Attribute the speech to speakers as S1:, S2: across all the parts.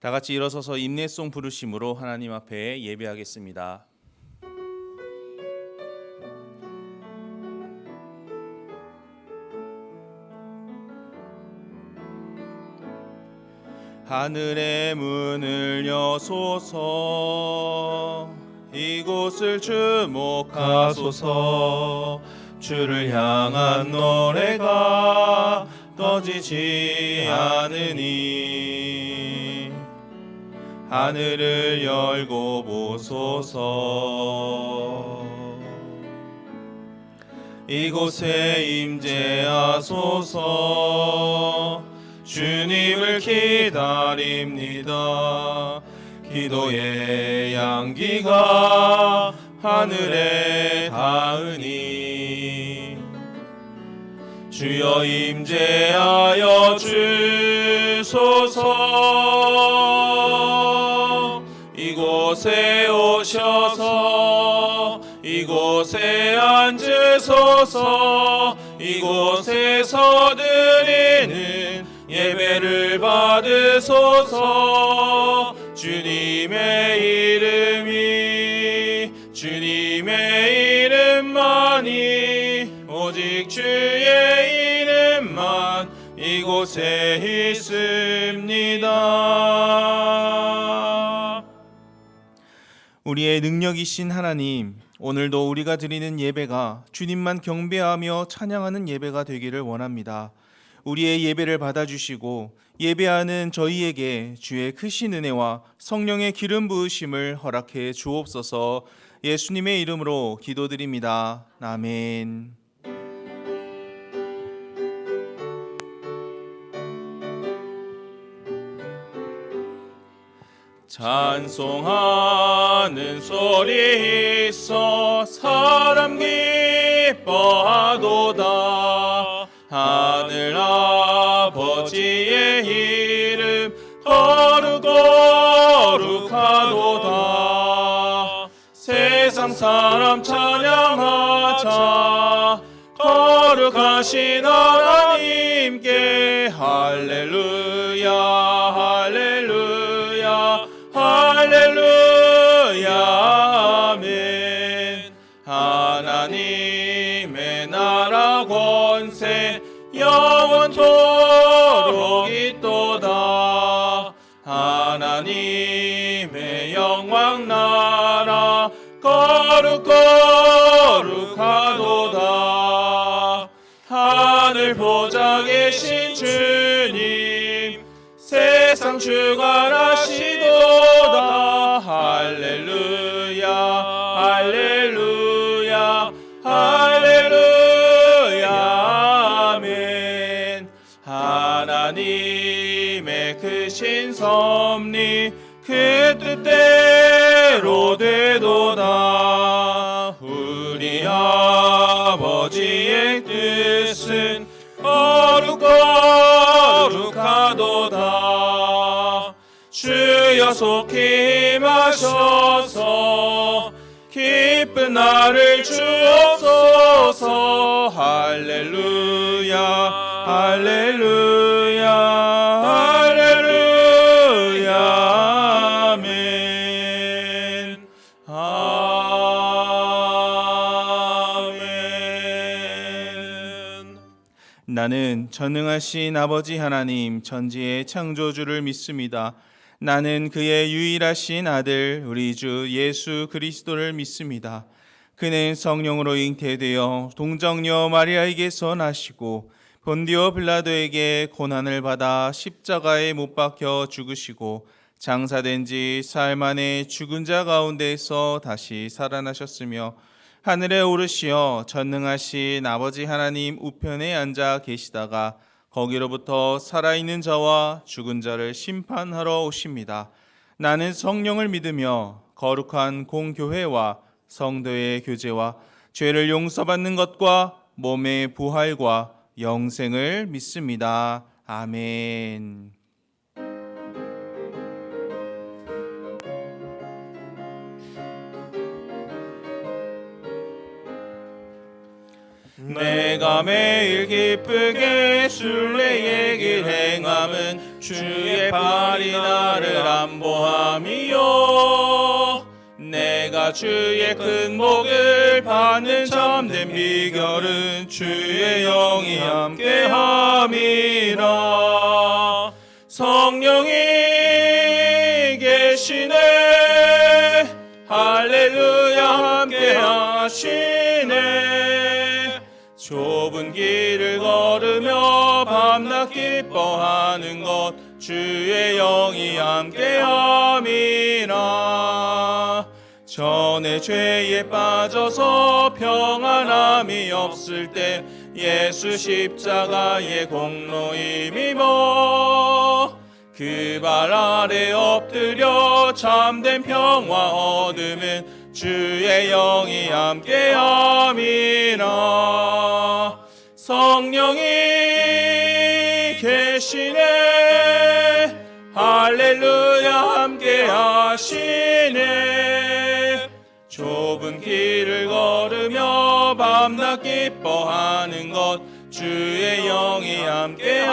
S1: 다 같이 일어서서 인내송 부르심으로 하나님 앞에 예배하겠습니다. 하늘의 문을 여소서, 이곳을 주목하소서. 주를 향한 노래가 꺼지지 않으니 하늘을 열고 보소서. 이곳에 임재하소서. 주님을 기다립니다. 기도의 향기가 하늘에 닿으니 주여 임재하여 주소서. 이곳에 오셔서 이곳에 앉으소서. 이곳에서 드리는 예배를 받으소서. 주님의 이름만이 오직 주의 이름만 이곳에 있습니다. 우리의 능력이신 하나님, 오늘도 우리가 드리는 예배가 주님만 경배하며 찬양하는 예배가 되기를 원합니다. 우리의 예배를 받아주시고 예배하는 저희에게 주의 크신 은혜와 성령의 기름 부으심을 허락해 주옵소서. 예수님의 이름으로 기도드립니다. 아멘. 찬송하는 소리 있어 사람 기뻐하도다. 하늘 아버지의 이름 거룩하도다. 세상 사람 찬양하자. 거룩하신 하나님께 할렐루야 할렐루야 할렐루야 아멘. 하나님의 나라 권세 영원토록 있도다. 하나님의 영광 나라 거룩하도다. 하늘 보좌 계신 주님 세상 주관하시도다. 할렐루야 할렐루야 할렐루야 아멘. 하나님의 크신 섭리 그 뜻대로 되도다. 우리 아버지의 뜻은 거룩하도다. 주여 속히 임하셔서 기쁜 날을 주옵소서. 할렐루야 할렐루야 할렐루야 아멘. 아멘. 나는 전능하신 아버지 하나님 천지의 창조주를 믿습니다. 나는 그의 유일하신 아들 우리 주 예수 그리스도를 믿습니다. 그는 성령으로 잉태되어 동정녀 마리아에게서 나시고 본디오 빌라도에게 고난을 받아 십자가에 못 박혀 죽으시고 장사된 지 사흘 만에 죽은 자 가운데에서 다시 살아나셨으며 하늘에 오르시어 전능하신 아버지 하나님 우편에 앉아 계시다가 거기로부터 살아있는 자와 죽은 자를 심판하러 오십니다. 나는 성령을 믿으며 거룩한 공교회와 성도의 교제와 죄를 용서받는 것과 몸의 부활과 영생을 믿습니다. 아멘. 내가 매일 기쁘게 순례의 길 행함은 주의 팔이 나를 안보함이요 내가 주의 큰 복을 받는 참된 비결은 주의 영이 함께함이라. 성령이 계시네 할렐루야 함께하시네. 좁은 길을 걸으며 밤낮 기뻐하는 것 주의 영이 함께함이라. 전에 죄에 빠져서 평안함이 없을 때 예수 십자가의 공로 힘입어 그 발 아래 엎드려 참된 평화 얻음은 주의 영이 함께함이라. 성령이 계시네 할렐루야 함께하시네. 좁은 길을 걸으며 밤낮 기뻐하는 것 주의 영이 함께함이라.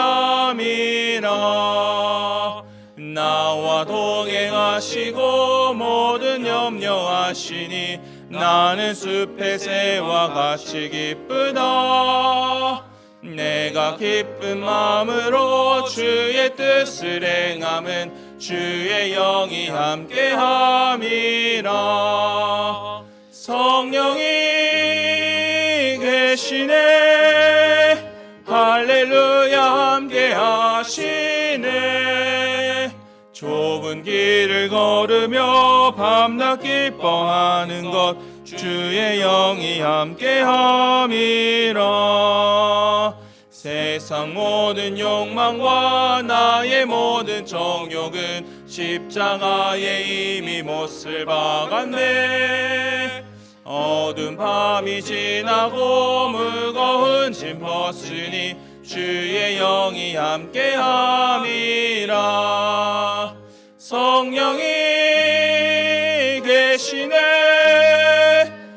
S1: 나와 동행하시고 모든 염려하시니 나는 숲의 새와 같이 기쁘다. 내가 기쁜 마음으로 주의 뜻을 행함은 주의 영이 함께함이라. 성령이 계시네 할렐루야 함께하시네. 좁은 길을 걸으며 밤낮 기뻐하는 것 주의 영이 함께함이라. 세상 모든 욕망과 나의 모든 정욕은 십자가에 이미 못을 박았네. 어두운 밤이 지나고 무거운 짐 벗으니 주의 영이 함께함이라. 성령이 계시네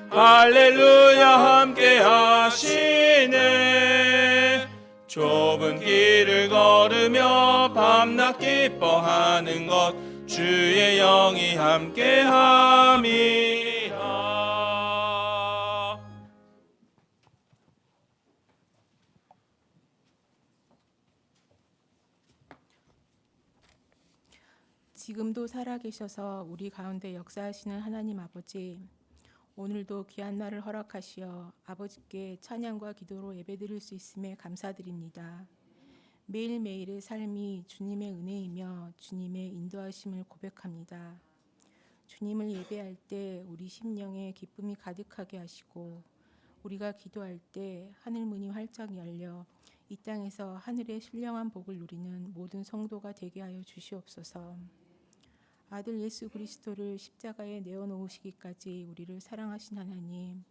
S1: 할렐루야 함께하시네. 좁은 길을 걸으며 밤낮 기뻐하는 것 주의 영이 함께함이라.
S2: 지금도 살아계셔서 우리 가운데 역사하시는 하나님 아버지, 오늘도 귀한 날을 허락하시어 아버지께 찬양과 기도로 예배드릴 수 있음에 감사드립니다. 매일매일의 삶이 주님의 은혜이며 주님의 인도하심을 고백합니다. 주님을 예배할 때 우리 심령에 기쁨이 가득하게 하시고 우리가 기도할 때 하늘 문이 활짝 열려 이 땅에서 하늘의 신령한 복을 누리는 모든 성도가 되게 하여 주시옵소서. 아들 예수 그리스도를 십자가에 내어놓으시기까지 우리를 사랑하신 하나님,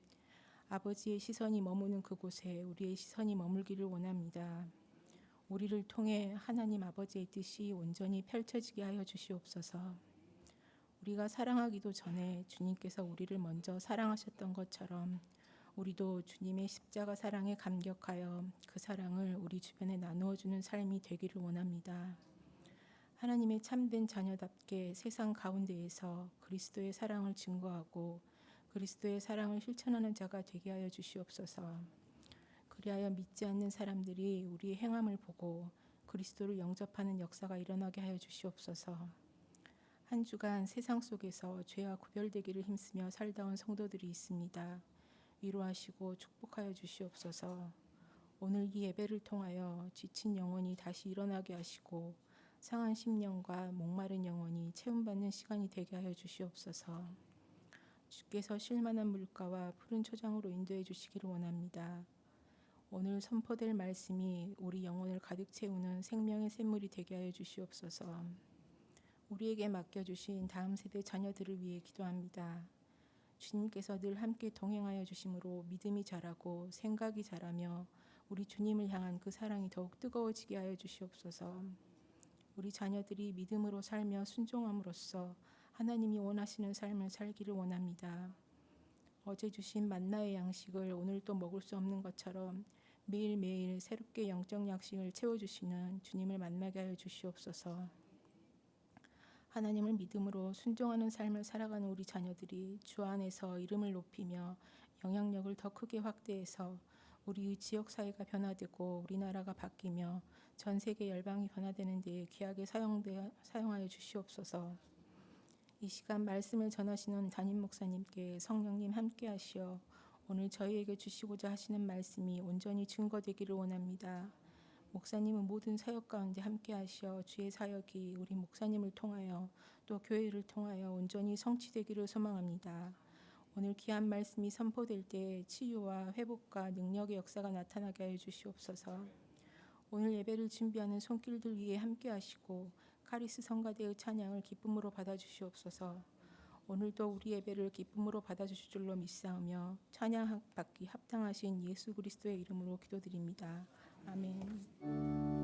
S2: 아버지의 시선이 머무는 그곳에 우리의 시선이 머물기를 원합니다. 우리를 통해 하나님 아버지의 뜻이 온전히 펼쳐지게 하여 주시옵소서. 우리가 사랑하기도 전에 주님께서 우리를 먼저 사랑하셨던 것처럼 우리도 주님의 십자가 사랑에 감격하여 그 사랑을 우리 주변에 나누어주는 삶이 되기를 원합니다. 하나님의 참된 자녀답게 세상 가운데에서 그리스도의 사랑을 증거하고 그리스도의 사랑을 실천하는 자가 되게 하여 주시옵소서. 그리하여 믿지 않는 사람들이 우리의 행함을 보고 그리스도를 영접하는 역사가 일어나게 하여 주시옵소서. 한 주간 세상 속에서 죄와 구별되기를 힘쓰며 살다 온 성도들이 있습니다. 위로하시고 축복하여 주시옵소서. 오늘 이 예배를 통하여 지친 영혼이 다시 일어나게 하시고 상한 심령과 목마른 영혼이 채움받는 시간이 되게 하여 주시옵소서. 주께서 쉴만한 물가와 푸른 초장으로 인도해 주시기를 원합니다. 오늘 선포될 말씀이 우리 영혼을 가득 채우는 생명의 샘물이 되게 하여 주시옵소서. 우리에게 맡겨주신 다음 세대 자녀들을 위해 기도합니다. 주님께서 늘 함께 동행하여 주심으로 믿음이 자라고 생각이 자라며 우리 주님을 향한 그 사랑이 더욱 뜨거워지게 하여 주시옵소서. 우리 자녀들이 믿음으로 살며 순종함으로써 하나님이 원하시는 삶을 살기를 원합니다. 어제 주신 만나의 양식을 오늘 또 먹을 수 없는 것처럼 매일매일 새롭게 영적 약식을 채워주시는 주님을 만나게 하여 주시옵소서. 하나님을 믿음으로 순종하는 삶을 살아가는 우리 자녀들이 주 안에서 이름을 높이며 영향력을 더 크게 확대해서 우리의 지역 사회가 변화되고 우리나라가 바뀌며 전 세계 열방이 변화되는 데 귀하게 사용하여 주시옵소서. 이 시간 말씀을 전하시는 담임 목사님께 성령님 함께 하시어 오늘 저희에게 주시고자 하시는 말씀이 온전히 증거되기를 원합니다. 목사님은 모든 사역 가운데 함께 하시어 주의 사역이 우리 목사님을 통하여 또 교회를 통하여 온전히 성취되기를 소망합니다. 오늘 귀한 말씀이 선포될 때 치유와 회복과 능력의 역사가 나타나게 하여 주시옵소서. 오늘 예배를 준비하는 손길들 위에 함께 하시고 카리스 성가대의 찬양을 기쁨으로 받아주시옵소서. 오늘도 우리 예배를 기쁨으로 받아주실 줄로 믿사오며 찬양 받기 합당하신 예수 그리스도의 이름으로 기도드립니다. 아멘.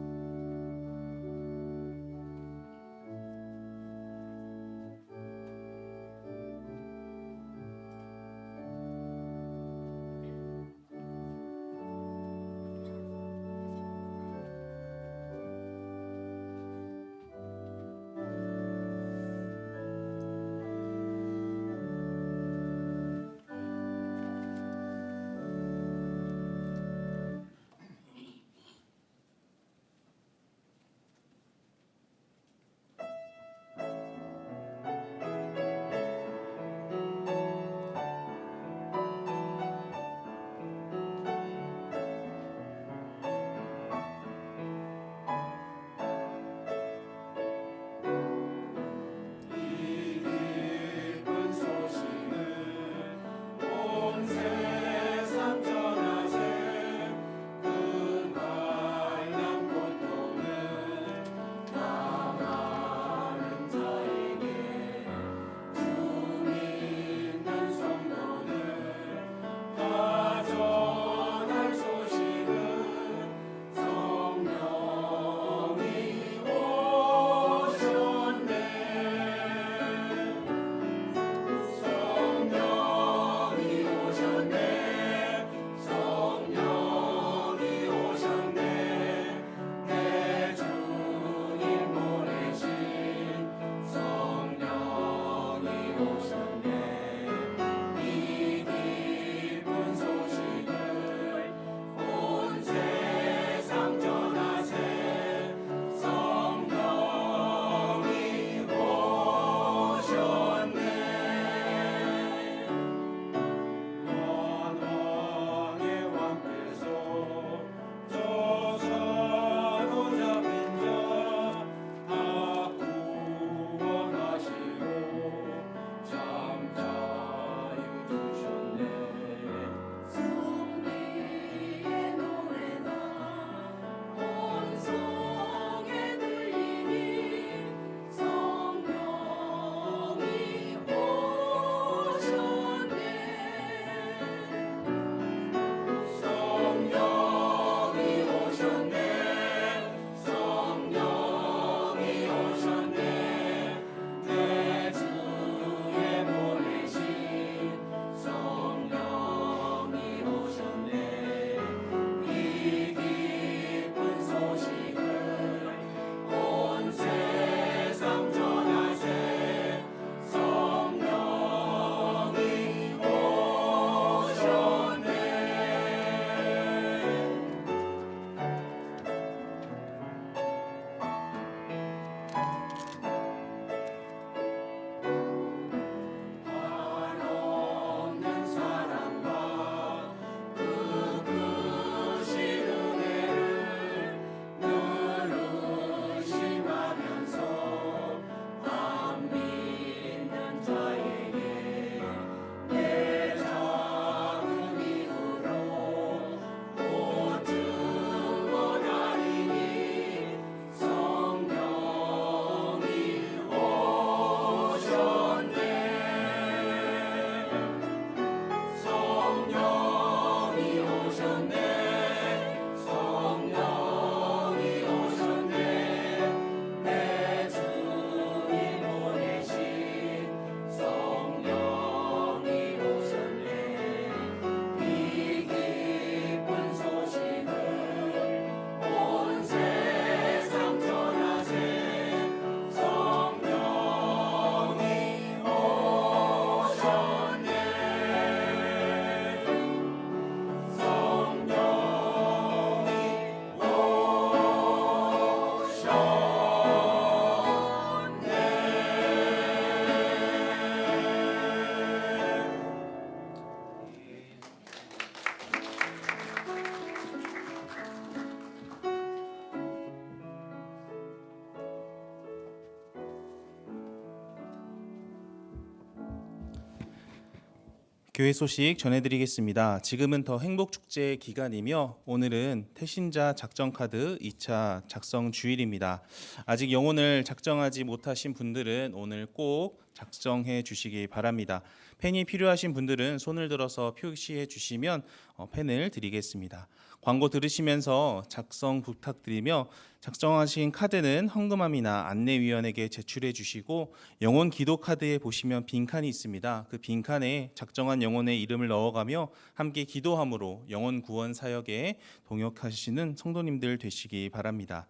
S1: 교회 소식 전해드리겠습니다. 지금은 더 행복축제 기간이며 오늘은 태신자 작정카드 2차 작성 주일입니다. 아직 영혼을 작정하지 못하신 분들은 오늘 꼭 작성해 주시기 바랍니다. 펜이 필요하신 분들은 손을 들어서 표시해 주시면 펜을 드리겠습니다. 광고 들으시면서 작성 부탁드리며 작성하신 카드는 헌금함이나 안내위원에게 제출해 주시고 영혼 기도 카드에 보시면 빈칸이 있습니다. 그 빈칸에 작정한 영혼의 이름을 넣어가며 함께 기도함으로 영혼 구원 사역에 동역하시는 성도님들 되시기 바랍니다.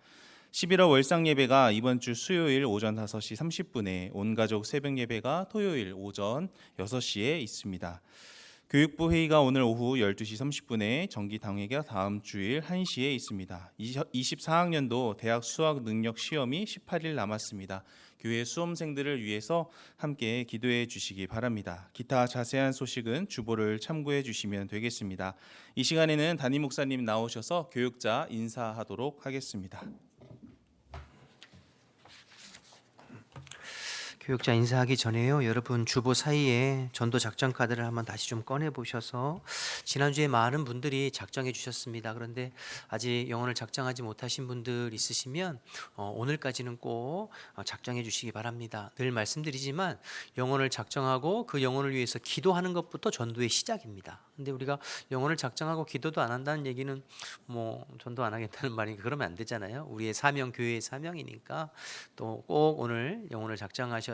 S1: 11월 월상 예배가 이번 주 수요일 오전 5시 30분에 온가족 새벽 예배가 토요일 오전 6시에 있습니다. 교육부 회의가 오늘 오후 12시 30분에 정기 당회가 다음 주일 1시에 있습니다. 24학년도 대학 수학 능력 시험이 18일 남았습니다. 교회 수험생들을 위해서 함께 기도해 주시기 바랍니다. 기타 자세한 소식은 주보를 참고해 주시면 되겠습니다. 이 시간에는 담임 목사님 나오셔서 교육자 인사하도록 하겠습니다.
S3: 교육자 인사하기 전에요. 여러분 주보 사이에 전도 작정 카드를 한번 다시 좀 꺼내 보셔서 지난주에 많은 분들이 작정해 주셨습니다. 그런데 아직 영혼을 작정하지 못하신 분들 있으시면 오늘까지는 꼭 작정해 주시기 바랍니다. 늘 말씀드리지만 영혼을 작정하고 그 영혼을 위해서 기도하는 것부터 전도의 시작입니다. 근데 우리가 영혼을 작정하고 기도도 안 한다는 얘기는 뭐 전도 안 하겠다는 말이니까 그러면 안 되잖아요. 우리의 사명, 교회의 사명이니까 또 꼭 오늘 영혼을 작정하셔서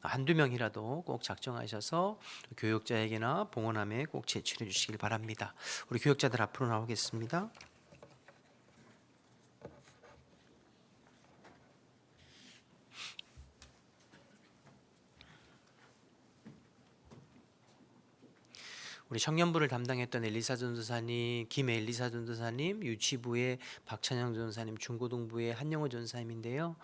S3: 한두 명이라도 꼭 작정하셔서 교육자에게나 봉헌함에 꼭 제출해 주시길 바랍니다. 우리 교육자들 앞으로 나오겠습니다. 우리 청년부를 담당했던 엘리사 전도사님, 김엘리사 전도사님, 유치부의 박찬영 전도사님, 중고등부의 한영호 전도사님인데요.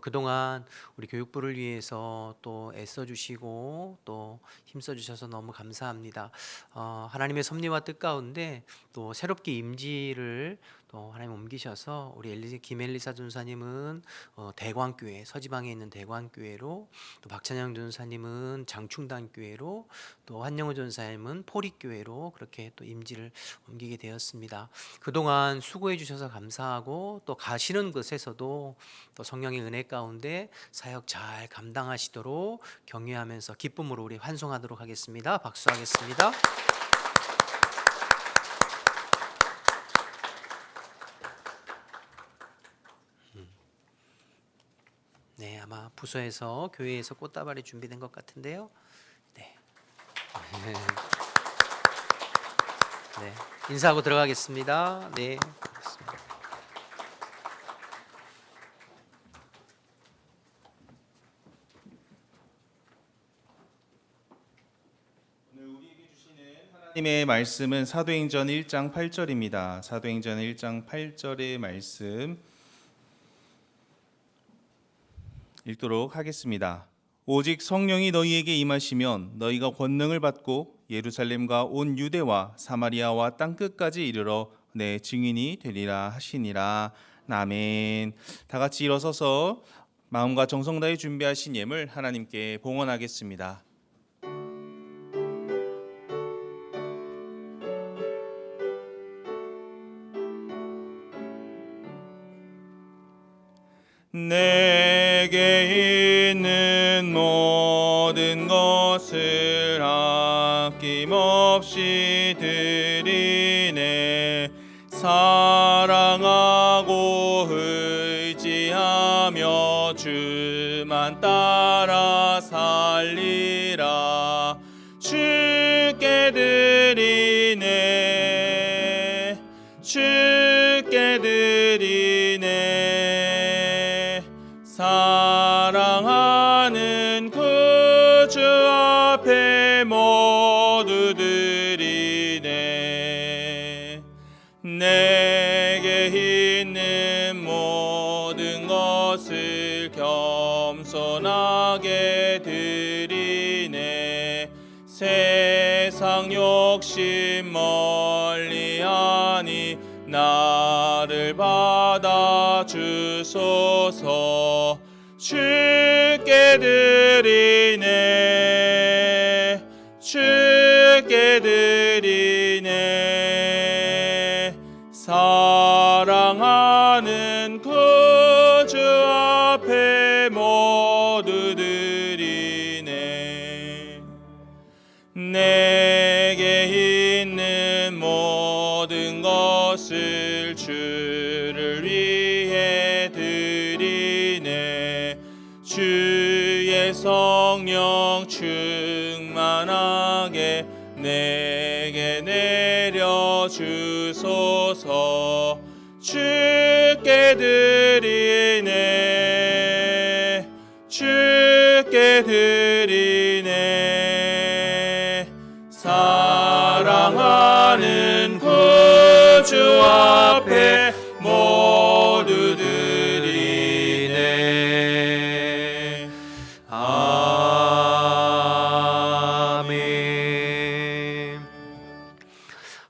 S3: 그동안 우리 교육부를 위해서 또 애써주시고 또 힘써주셔서 너무 감사합니다. 하나님의 섭리와 뜻 가운데 또 새롭게 임지를 또 하나님 옮기셔서 우리 김엘리사 전도사님은 대광교회, 서지방에 있는 대광교회로, 또 박찬영 전도사님은 장충단교회로, 또 한영호 전도사님은 포리교회로 그렇게 또 임지를 옮기게 되었습니다. 그동안 수고해 주셔서 감사하고 또 가시는 곳에서도 또 성령의 은혜 가운데 사역 잘 감당하시도록 격려하면서 기쁨으로 우리 환송하도록 하겠습니다. 박수하겠습니다. 네, 아마 부서에서 교회에서 꽃다발이 준비된 것 같은데요. 네. 네. 인사하고 들어가겠습니다. 네.
S1: 하나님의 말씀은 사도행전 1장 8절입니다. 사도행전 1장 8절의 말씀 읽도록 하겠습니다. 오직 성령이 너희에게 임하시면 너희가 권능을 받고 예루살렘과 온 유대와 사마리아와 땅끝까지 이르러 내 증인이 되리라 하시니라. 아멘. 다 같이 일어서서 마음과 정성 다해 준비하신 예물 하나님께 봉헌하겠습니다. 내게 있는 모든 것을 아낌없이 드리네. 사랑하고 의지하며 주만 따라 살리라. 주께 드리네. 주께 드리네. 사랑하는 구주 앞에 모두 드리네. 내게 있는 모든 것을 겸손하게 드리네. 세상 욕심 멀리하니 나를 받아 주소서. 주께 드리네. 주께 주께 드리네. 사랑하는 구주 앞에 모두 드리네. 내게 있는 모든 것을 주를 위해 드리네. 주의 성령 충만하게 내게 내려주소서. 주께 드리네. 주께 드리네. 사랑하는 구주 앞에 모두 드리네.
S3: 아멘.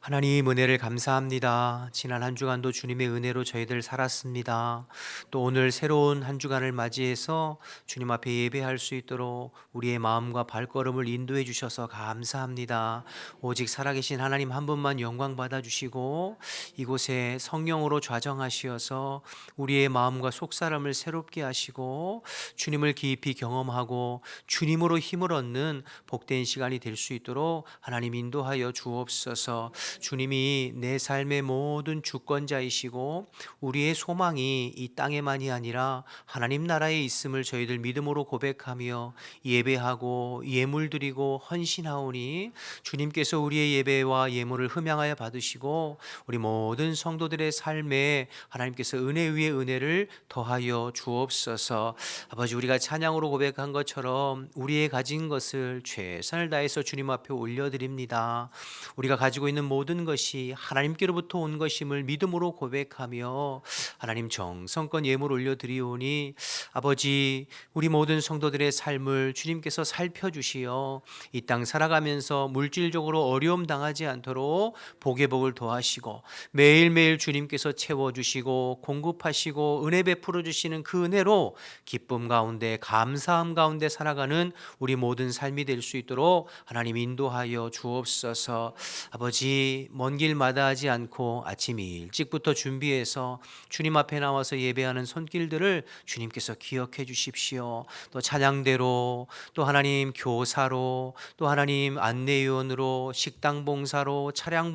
S3: 하나님 은혜를 감사합니다. 지난 한 주간도 주님의 은혜로 저희들 살았습니다. 또 오늘 새로운 한 주간을 맞이해서 주님 앞에 예배할 수 있도록 우리의 마음과 발걸음을 인도해 주셔서 감사합니다. 오직 살아계신 하나님 한 분만 영광 받아주시고 이곳에 성령으로 좌정하시어서 우리의 마음과 속사람을 새롭게 하시고 주님을 깊이 경험하고 주님으로 힘을 얻는 복된 시간이 될 수 있도록 하나님 인도하여 주옵소서. 주님이 내 삶의 모든 주권자이시고 우리의 소망이 이 땅에만이 아니라 하나님 나라에 있음을 저희들 믿음으로 고백하며 예배하고 예물 드리고 헌신하오니 주님께서 우리의 예배와 예물을 흠양하여 받으시고 우리 모든 성도들의 삶에 하나님께서 은혜 위에 은혜를 더하여 주옵소서. 아버지, 우리가 찬양으로 고백한 것처럼 우리의 가진 것을 최선을 다해서 주님 앞에 올려드립니다. 우리가 가지고 있는 모든 것이 하나님께로부터 온 것임을 믿음으로 고백하며 하나님 정성껏 예물 올려드리오니 아버지, 우리 모든 성도들의 삶을 주님께서 살펴주시어 이 땅 살아가면서 물질적으로 어려움 당하지 않도록 복의 복을 더하시고 매일매일 주님께서 채워주시고 공급하시고 은혜 베풀어 주시는 그 은혜로 기쁨 가운데 감사함 가운데 살아가는 우리 모든 삶이 될 수 있도록 하나님 인도하여 주옵소서. 아버지, 먼 길 마다하지 않고 아침 일찍부터 준비해서 주님 앞에 나와서 예배하는 손길들을 주님께서 기억해 주십시오. 또 찬양대로, 또 하나님 교사로, 또 하나님 안내위원으로, 식당 봉사로, 차량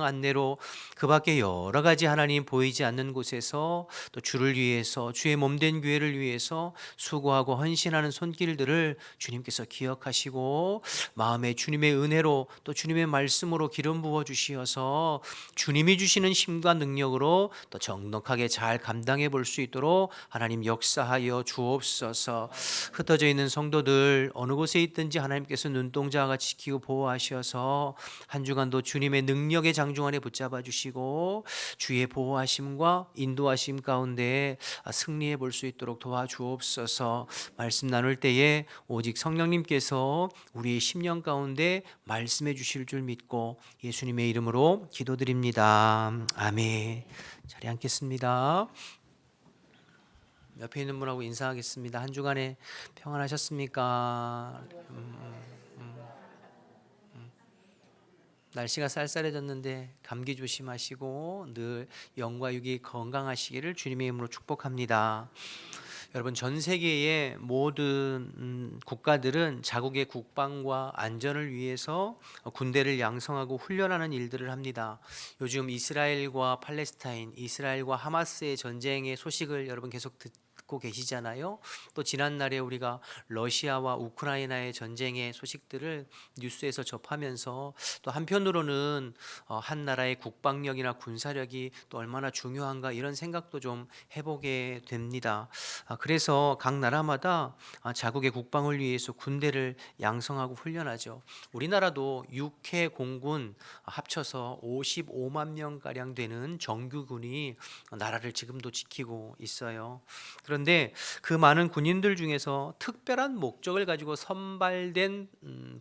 S3: 안내로, 그 밖에 여러 가지 하나님 보이지 않는 곳에서 또 주를 위해서, 주의 몸된 교회를 위해서 수고하고 헌신하는 손길들을 주님께서 기억하시고 마음에 주님의 은혜로 또 주님의 말씀으로 기름 부어 주시어서 주님이 주시는 힘과 능력으로 또 정확하게 잘 감당해 볼 수 있도록 하나님 역사하여 주옵소서. 흩어져 있는 성도들 어느 곳에 있든지 하나님께서 눈동자와 같이 지키고 보호하셔서 한 주간도 주님의 능력의 장중 안에 붙잡아 주시고 주의 보호하심과 인도하심 가운데 승리해 볼 수 있도록 도와주옵소서. 말씀 나눌 때에 오직 성령님께서 우리의 심령 가운데 말씀해 주실 줄 믿고 예수님의 이름으로 기도드립니다. 아멘. 자리에 앉겠습니다. 옆에 있는 분하고 인사하겠습니다. 한 주간에 평안하셨습니까? 날씨가 쌀쌀해졌는데 감기 조심하시고 늘 영과 육이 건강하시기를 주님의 이름으로 축복합니다. 여러분, 전 세계의 모든 국가들은 자국의 국방과 안전을 위해서 군대를 양성하고 훈련하는 일들을 합니다. 요즘 이스라엘과 팔레스타인, 이스라엘과 하마스의 전쟁의 소식을 여러분 계속 듣고 계시잖아요. 또 지난날에 우리가 러시아와 우크라이나의 전쟁의 소식들을 뉴스에서 접하면서 또 한편으로는 한 나라의 국방력이나 군사력이 또 얼마나 중요한가 이런 생각도 좀 해보게 됩니다. 그래서 각 나라마다 자국의 국방을 위해서 군대를 양성하고 훈련하죠. 우리나라도 육해 공군 합쳐서 55만 명가량 되는 정규군이 나라를 지금도 지키고 있어요. 그런데 그 많은 군인들 중에서 특별한 목적을 가지고 선발된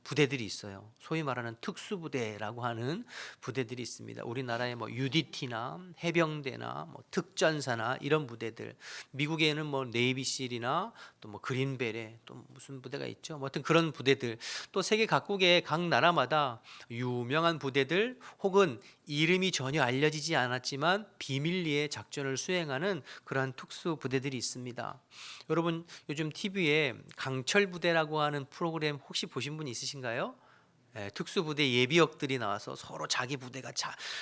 S3: 부대들이 있어요. 소위 말하는 특수부대라고 하는 부대들이 있습니다. 우리나라의 뭐 UDT나 해병대나 뭐 특전사나 이런 부대들, 미국에는 뭐 네이비실이나 또 뭐 그린베레, 또 무슨 부대가 있죠. 뭐 하여튼 그런 부대들, 또 세계 각국의 각 나라마다 유명한 부대들 혹은 이름이 전혀 알려지지 않았지만 비밀리에 작전을 수행하는 그러한 특수 부대들이 있습니다. 여러분 요즘 TV에 강철 부대라고 하는 프로그램 혹시 보신 분 있으신가요? 특수부대 예비역들이 나와서 서로 자기 부대가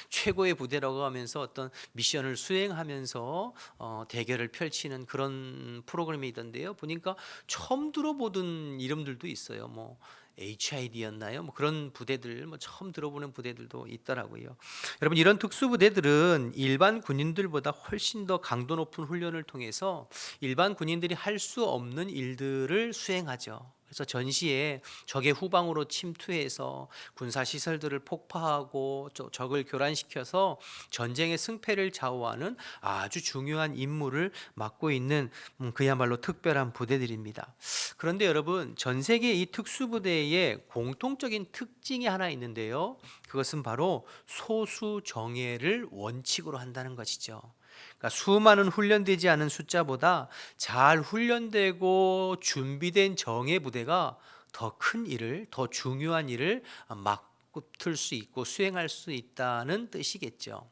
S3: 최고의 부대라고 하면서 어떤 미션을 수행하면서 대결을 펼치는 그런 프로그램이 있던데요. 보니까 처음 들어보던 이름들도 있어요. 뭐 HID였나요? 뭐 그런 부대들, 뭐 처음 들어보는 부대들도 있더라고요. 여러분 이런 특수부대들은 일반 군인들보다 훨씬 더 강도 높은 훈련을 통해서 일반 군인들이 할 수 없는 일들을 수행하죠. 그래서 전시에 적의 후방으로 침투해서 군사 시설들을 폭파하고 적을 교란시켜서 전쟁의 승패를 좌우하는 아주 중요한 임무를 맡고 있는 그야말로 특별한 부대들입니다. 그런데 여러분 전 세계 이 특수부대의 공통적인 특징이 하나 있는데요. 그것은 바로 소수 정예를 원칙으로 한다는 것이죠. 그러니까 수많은 훈련되지 않은 숫자보다 잘 훈련되고 준비된 정예 부대가 더 큰 일을, 더 중요한 일을 맡을 수 있고 수행할 수 있다는 뜻이겠죠.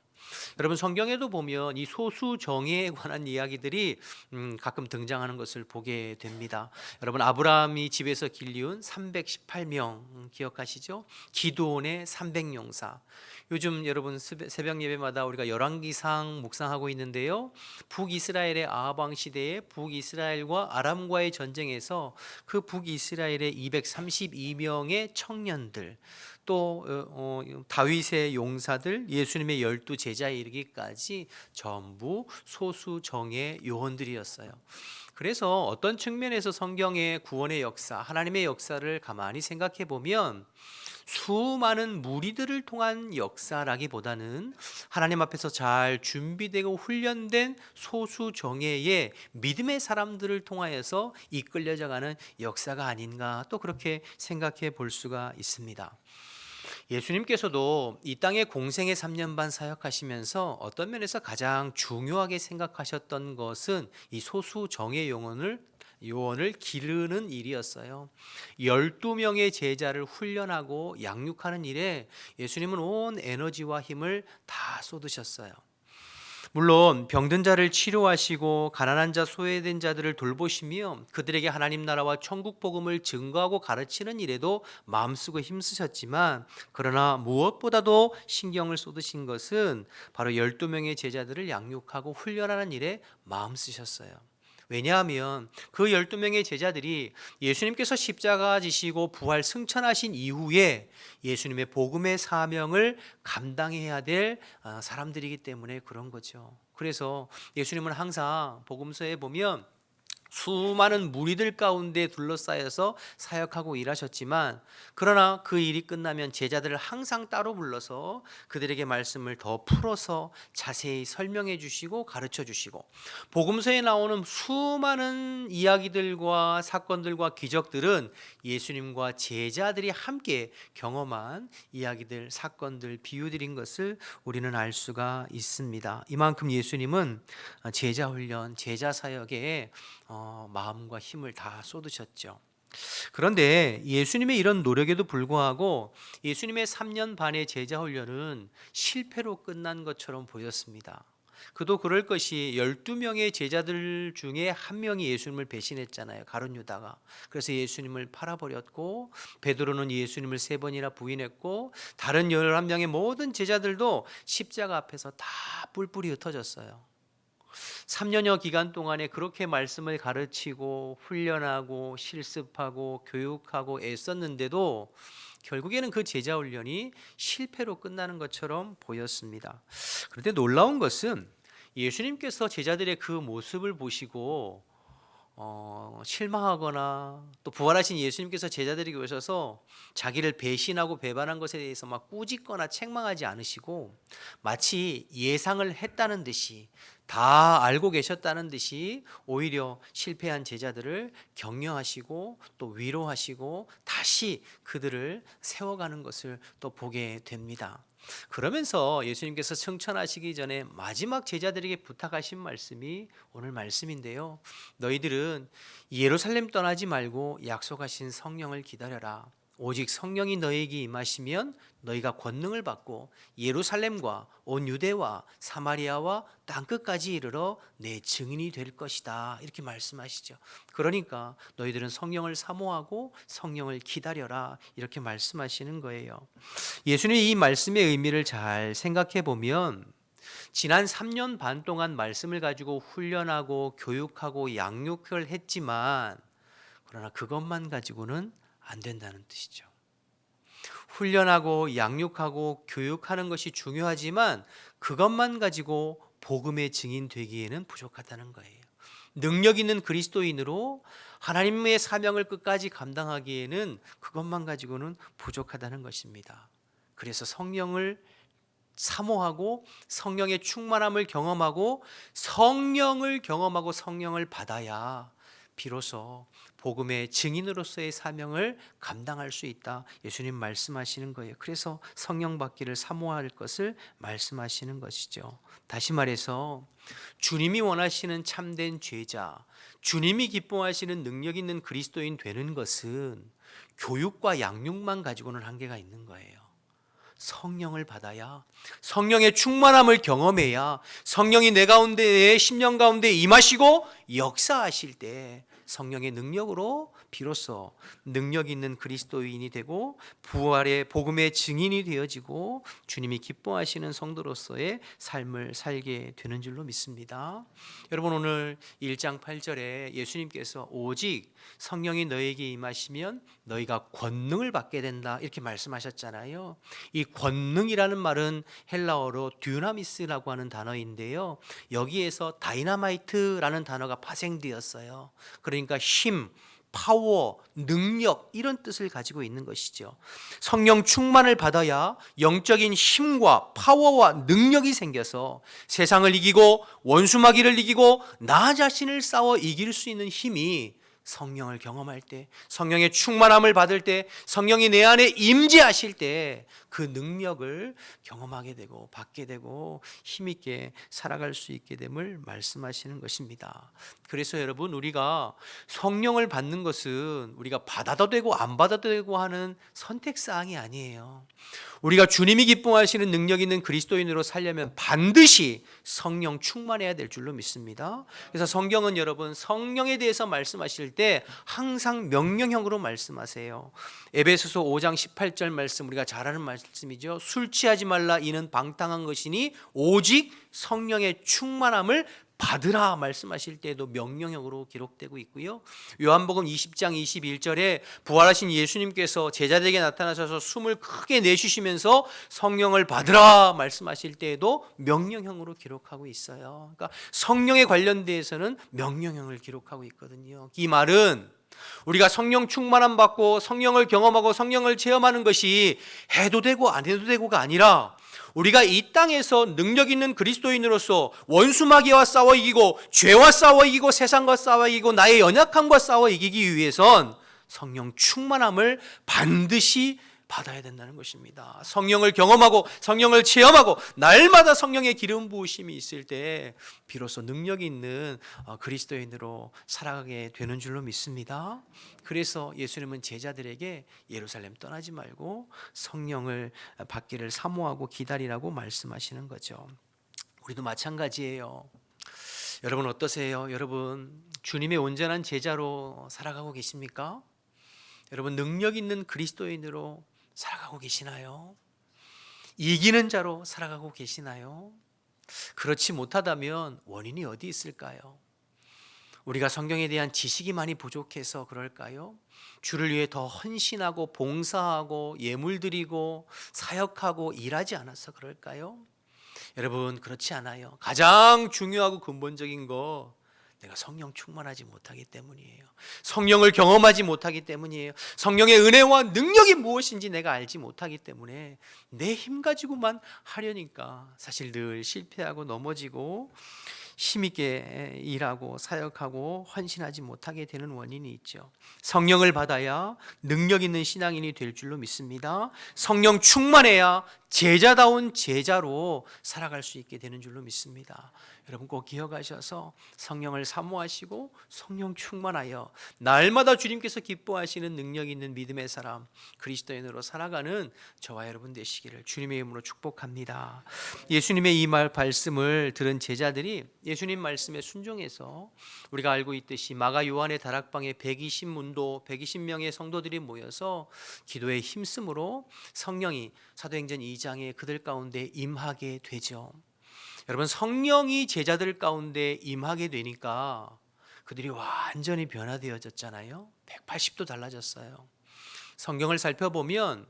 S3: 여러분 성경에도 보면 이 소수 정예에 관한 이야기들이 가끔 등장하는 것을 보게 됩니다. 여러분 아브라함이 집에서 길리운 318명 기억하시죠? 기드온의 300용사. 요즘 여러분 새벽 예배마다 우리가 열왕기상 묵상하고 있는데요. 북이스라엘의 아합 왕 시대에 북이스라엘과 아람과의 전쟁에서 그 북이스라엘의 232명의 청년들, 또 다윗의 용사들, 예수님의 12 제자에 이르기까지 전부 소수 정예 요원들이었어요. 그래서 어떤 측면에서 성경의 구원의 역사, 하나님의 역사를 가만히 생각해 보면 수많은 무리들을 통한 역사라기보다는 하나님 앞에서 잘 준비되고 훈련된 소수 정예의 믿음의 사람들을 통하여서 이끌려져가는 역사가 아닌가, 또 그렇게 생각해 볼 수가 있습니다. 예수님께서도 이 땅에 공생의 3년 반 사역하시면서 어떤 면에서 가장 중요하게 생각하셨던 것은 이 소수 정예 요원을 기르는 일이었어요. 12명의 제자를 훈련하고 양육하는 일에 예수님은 온 에너지와 힘을 다 쏟으셨어요. 물론 병든 자를 치료하시고 가난한 자, 소외된 자들을 돌보시며 그들에게 하나님 나라와 천국 복음을 증거하고 가르치는 일에도 마음쓰고 힘쓰셨지만, 그러나 무엇보다도 신경을 쏟으신 것은 바로 12명의 제자들을 양육하고 훈련하는 일에 마음쓰셨어요. 왜냐하면 그 12명의 제자들이 예수님께서 십자가 지시고 부활 승천하신 이후에 예수님의 복음의 사명을 감당해야 될 사람들이기 때문에 그런 거죠. 그래서 예수님은 항상 복음서에 보면 수많은 무리들 가운데 둘러싸여서 사역하고 일하셨지만, 그러나 그 일이 끝나면 제자들을 항상 따로 불러서 그들에게 말씀을 더 풀어서 자세히 설명해 주시고 가르쳐 주시고, 복음서에 나오는 수많은 이야기들과 사건들과 기적들은 예수님과 제자들이 함께 경험한 이야기들, 사건들, 비유들인 것을 우리는 알 수가 있습니다. 이만큼 예수님은 제자 훈련, 제자 사역에 마음과 힘을 다 쏟으셨죠. 그런데 예수님의 이런 노력에도 불구하고 예수님의 3년 반의 제자 훈련은 실패로 끝난 것처럼 보였습니다. 그도 그럴 것이 12명의 제자들 중에 한 명이 예수님을 배신했잖아요. 가룟 유다가. 그래서 예수님을 팔아버렸고, 베드로는 예수님을 3번이나 부인했고, 다른 11명의 모든 제자들도 십자가 앞에서 다 뿔뿔이 흩어졌어요. 3년여 기간 동안에 그렇게 말씀을 가르치고 훈련하고 실습하고 교육하고 애썼는데도 결국에는 그 제자 훈련이 실패로 끝나는 것처럼 보였습니다. 그런데 놀라운 것은 예수님께서 제자들의 그 모습을 보시고 실망하거나, 또 부활하신 예수님께서 제자들에게 오셔서 자기를 배신하고 배반한 것에 대해서 막 꾸짖거나 책망하지 않으시고, 마치 예상을 했다는 듯이 다 알고 계셨다는 듯이 오히려 실패한 제자들을 격려하시고 또 위로하시고 다시 그들을 세워가는 것을 또 보게 됩니다. 그러면서 예수님께서 승천하시기 전에 마지막 제자들에게 부탁하신 말씀이 오늘 말씀인데요. 너희들은 예루살렘 떠나지 말고 약속하신 성령을 기다려라. 오직 성령이 너희에게 임하시면 너희가 권능을 받고 예루살렘과 온 유대와 사마리아와 땅끝까지 이르러 내 증인이 될 것이다. 이렇게 말씀하시죠. 그러니까 너희들은 성령을 사모하고 성령을 기다려라. 이렇게 말씀하시는 거예요. 예수님 이 말씀의 의미를 잘 생각해 보면 지난 3년 반 동안 말씀을 가지고 훈련하고 교육하고 양육을 했지만 그러나 그것만 가지고는 안 된다는 뜻이죠. 훈련하고 양육하고 교육하는 것이 중요하지만 그것만 가지고 복음의 증인 되기에는 부족하다는 거예요. 능력 있는 그리스도인으로 하나님의 사명을 끝까지 감당하기에는 그것만 가지고는 부족하다는 것입니다. 그래서 성령을 사모하고 성령의 충만함을 경험하고 성령을 받아야 비로소 복음의 증인으로서의 사명을 감당할 수 있다. 예수님 말씀하시는 거예요. 그래서 성령 받기를 사모할 것을 말씀하시는 것이죠. 다시 말해서 주님이 원하시는 참된 제자, 주님이 기뻐하시는 능력 있는 그리스도인 되는 것은 교육과 양육만 가지고는 한계가 있는 거예요. 성령을 받아야, 성령의 충만함을 경험해야, 성령이 내 가운데, 내 심령 가운데 임하시고 역사하실 때 성령의 능력으로 비로소 능력 있는 그리스도인이 되고 부활의 복음의 증인이 되어지고 주님이 기뻐하시는 성도로서의 삶을 살게 되는 줄로 믿습니다. 여러분, 오늘 1장 8절에 예수님께서 오직 성령이 너에게 임하시면 너희가 권능을 받게 된다 이렇게 말씀하셨잖아요. 이 권능이라는 말은 헬라어로 듀나미스라고 하는 단어인데요, 여기에서 다이나마이트라는 단어가 파생되었어요. 그러니까 힘, 파워, 능력 이런 뜻을 가지고 있는 것이죠. 성령 충만을 받아야 영적인 힘과 파워와 능력이 생겨서 세상을 이기고 원수마귀를 이기고 나 자신을 싸워 이길 수 있는 힘이 성령을 경험할 때, 성령의 충만함을 받을 때, 성령이 내 안에 임재하실 때 그 능력을 경험하게 되고 받게 되고 힘있게 살아갈 수 있게 됨을 말씀하시는 것입니다. 그래서 여러분, 우리가 성령을 받는 것은 우리가 받아도 되고 안 받아도 되고 하는 선택사항이 아니에요. 우리가 주님이 기뻐하시는 능력 있는 그리스도인으로 살려면 반드시 성령 충만해야 될 줄로 믿습니다. 그래서 성경은 여러분, 성령에 대해서 말씀하실 때 항상 명령형으로 말씀하세요. 에베소서 5장 18절 말씀, 우리가 잘 아는 말씀이죠. 술 취하지 말라, 이는 방탕한 것이니 오직 성령의 충만함을 받으라 말씀하실 때도 명령형으로 기록되고 있고요. 요한복음 20장 21절에 부활하신 예수님께서 제자들에게 나타나셔서 숨을 크게 내쉬시면서 성령을 받으라 말씀하실 때에도 명령형으로 기록하고 있어요. 그러니까 성령에 관련돼서는 명령형을 기록하고 있거든요. 이 말은 우리가 성령 충만함 받고 성령을 경험하고 성령을 체험하는 것이 해도 되고 안 해도 되고가 아니라 우리가 이 땅에서 능력 있는 그리스도인으로서 원수마귀와 싸워 이기고 죄와 싸워 이기고 세상과 싸워 이기고 나의 연약함과 싸워 이기기 위해선 성령 충만함을 반드시 받아야 된다는 것입니다. 성령을 경험하고 성령을 체험하고 날마다 성령의 기름 부으심이 있을 때 비로소 능력이 있는 그리스도인으로 살아가게 되는 줄로 믿습니다. 그래서 예수님은 제자들에게 예루살렘 떠나지 말고 성령을 받기를 사모하고 기다리라고 말씀하시는 거죠. 우리도 마찬가지예요. 여러분 어떠세요? 여러분 주님의 온전한 제자로 살아가고 계십니까? 여러분 능력 있는 그리스도인으로 살아가고 계시나요? 이기는 자로 살아가고 계시나요? 그렇지 못하다면 원인이 어디 있을까요? 우리가 성경에 대한 지식이 많이 부족해서 그럴까요? 주를 위해 더 헌신하고 봉사하고 예물 드리고 사역하고 일하지 않아서 그럴까요? 여러분 그렇지 않아요. 가장 중요하고 근본적인 거 내가 성령 충만하지 못하기 때문이에요. 성령을 경험하지 못하기 때문이에요. 성령의 은혜와 능력이 무엇인지 내가 알지 못하기 때문에 내 힘 가지고만 하려니까 사실 늘 실패하고 넘어지고 힘있게 일하고 사역하고 헌신하지 못하게 되는 원인이 있죠. 성령을 받아야 능력 있는 신앙인이 될 줄로 믿습니다. 성령 충만해야 제자다운 제자로 살아갈 수 있게 되는 줄로 믿습니다. 여러분 꼭 기억하셔서 성령을 사모하시고 성령 충만하여 날마다 주님께서 기뻐하시는 능력 있는 믿음의 사람, 그리스도인으로 살아가는 저와 여러분 되시기를 주님의 이름으로 축복합니다. 예수님의 이 말씀을 들은 제자들이 예수님 말씀에 순종해서 우리가 알고 있듯이 마가 요한의 다락방에 120문도 120명의 성도들이 모여서 기도에 힘쓰므로 성령이 사도행전 2장에 그들 가운데 임하게 되죠. 여러분 성령이 제자들 가운데 임하게 되니까 그들이 완전히 변화되어졌잖아요. 180도 달라졌어요. 성경을 살펴보면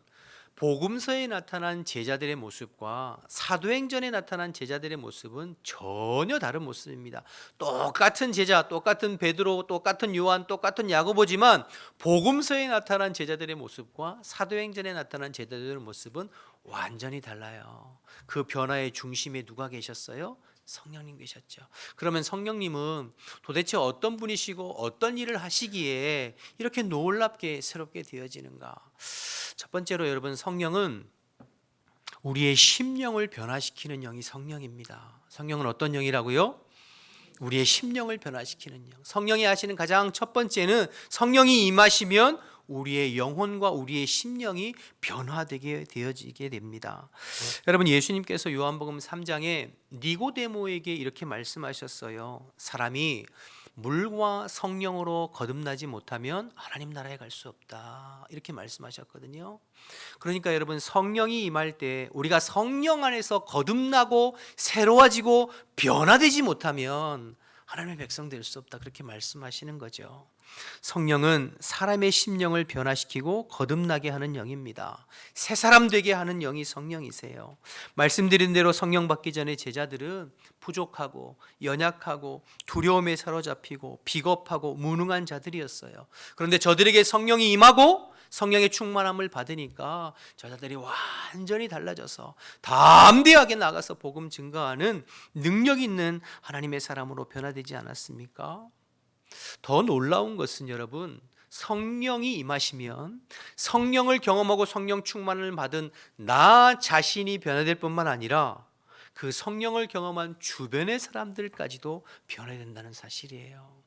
S3: 복음서에 나타난 제자들의 모습과 사도행전에 나타난 제자들의 모습은 전혀 다른 모습입니다. 똑같은 제자, 똑같은 베드로, 똑같은 요한, 똑같은 야고보지만 복음서에 나타난 제자들의 모습과 사도행전에 나타난 제자들의 모습은 완전히 달라요. 그 변화의 중심에 누가 계셨어요? 성령님 계셨죠. 그러면 성령님은 도대체 어떤 분이시고 어떤 일을 하시기에 이렇게 놀랍게 새롭게 되어지는가? 첫 번째로 여러분, 성령은 우리의 심령을 변화시키는 영이 성령입니다. 성령은 어떤 영이라고요? 우리의 심령을 변화시키는 영. 성령이 하시는 가장 첫 번째는 성령이 임하시면 우리의 영혼과 우리의 심령이 변화되게 되어지게 됩니다. 여러분 예수님께서 요한복음 3장에 니고데모에게 이렇게 말씀하셨어요. 사람이 물과 성령으로 거듭나지 못하면 하나님 나라에 갈 수 없다. 이렇게 말씀하셨거든요. 그러니까 여러분 성령이 임할 때 우리가 성령 안에서 거듭나고 새로워지고 변화되지 못하면 하나님의 백성 될 수 없다. 그렇게 말씀하시는 거죠. 성령은 사람의 심령을 변화시키고 거듭나게 하는 영입니다. 새 사람 되게 하는 영이 성령이세요. 말씀드린 대로 성령 받기 전에 제자들은 부족하고 연약하고 두려움에 사로잡히고 비겁하고 무능한 자들이었어요. 그런데 저들에게 성령이 임하고 성령의 충만함을 받으니까 저자들이 완전히 달라져서 담대하게 나가서 복음 증거하는 능력 있는 하나님의 사람으로 변화되지 않았습니까? 더 놀라운 것은 여러분, 성령이 임하시면 성령을 경험하고 성령 충만을 받은 나 자신이 변화될 뿐만 아니라 그 성령을 경험한 주변의 사람들까지도 변화된다는 사실이에요.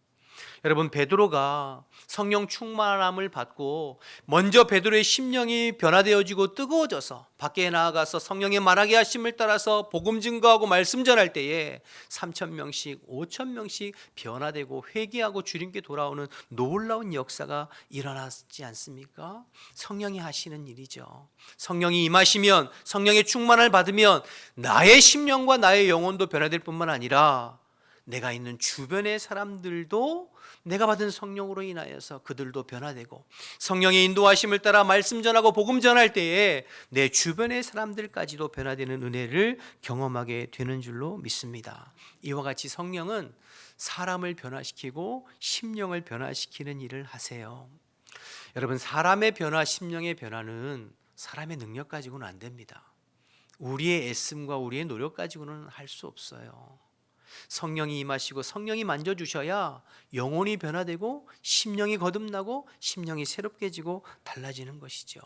S3: 여러분 베드로가 성령 충만함을 받고 먼저 베드로의 심령이 변화되어지고 뜨거워져서 밖에 나아가서 성령의 말하게 하심을 따라서 복음 증거하고 말씀 전할 때에 3,000명씩 5,000명씩 변화되고 회개하고 주님께 돌아오는 놀라운 역사가 일어났지 않습니까? 성령이 하시는 일이죠. 성령이 임하시면 성령의 충만을 받으면 나의 심령과 나의 영혼도 변화될 뿐만 아니라 내가 있는 주변의 사람들도 내가 받은 성령으로 인하여서 그들도 변화되고 성령의 인도하심을 따라 말씀 전하고 복음 전할 때에 내 주변의 사람들까지도 변화되는 은혜를 경험하게 되는 줄로 믿습니다. 이와 같이 성령은 사람을 변화시키고 심령을 변화시키는 일을 하세요. 여러분 사람의 변화, 심령의 변화는 사람의 능력 가지고는 안 됩니다. 우리의 애씀과 우리의 노력 가지고는 할 수 없어요. 성령이 임하시고 성령이 만져주셔야 영혼이 변화되고 심령이 거듭나고 심령이 새롭게지고 달라지는 것이죠.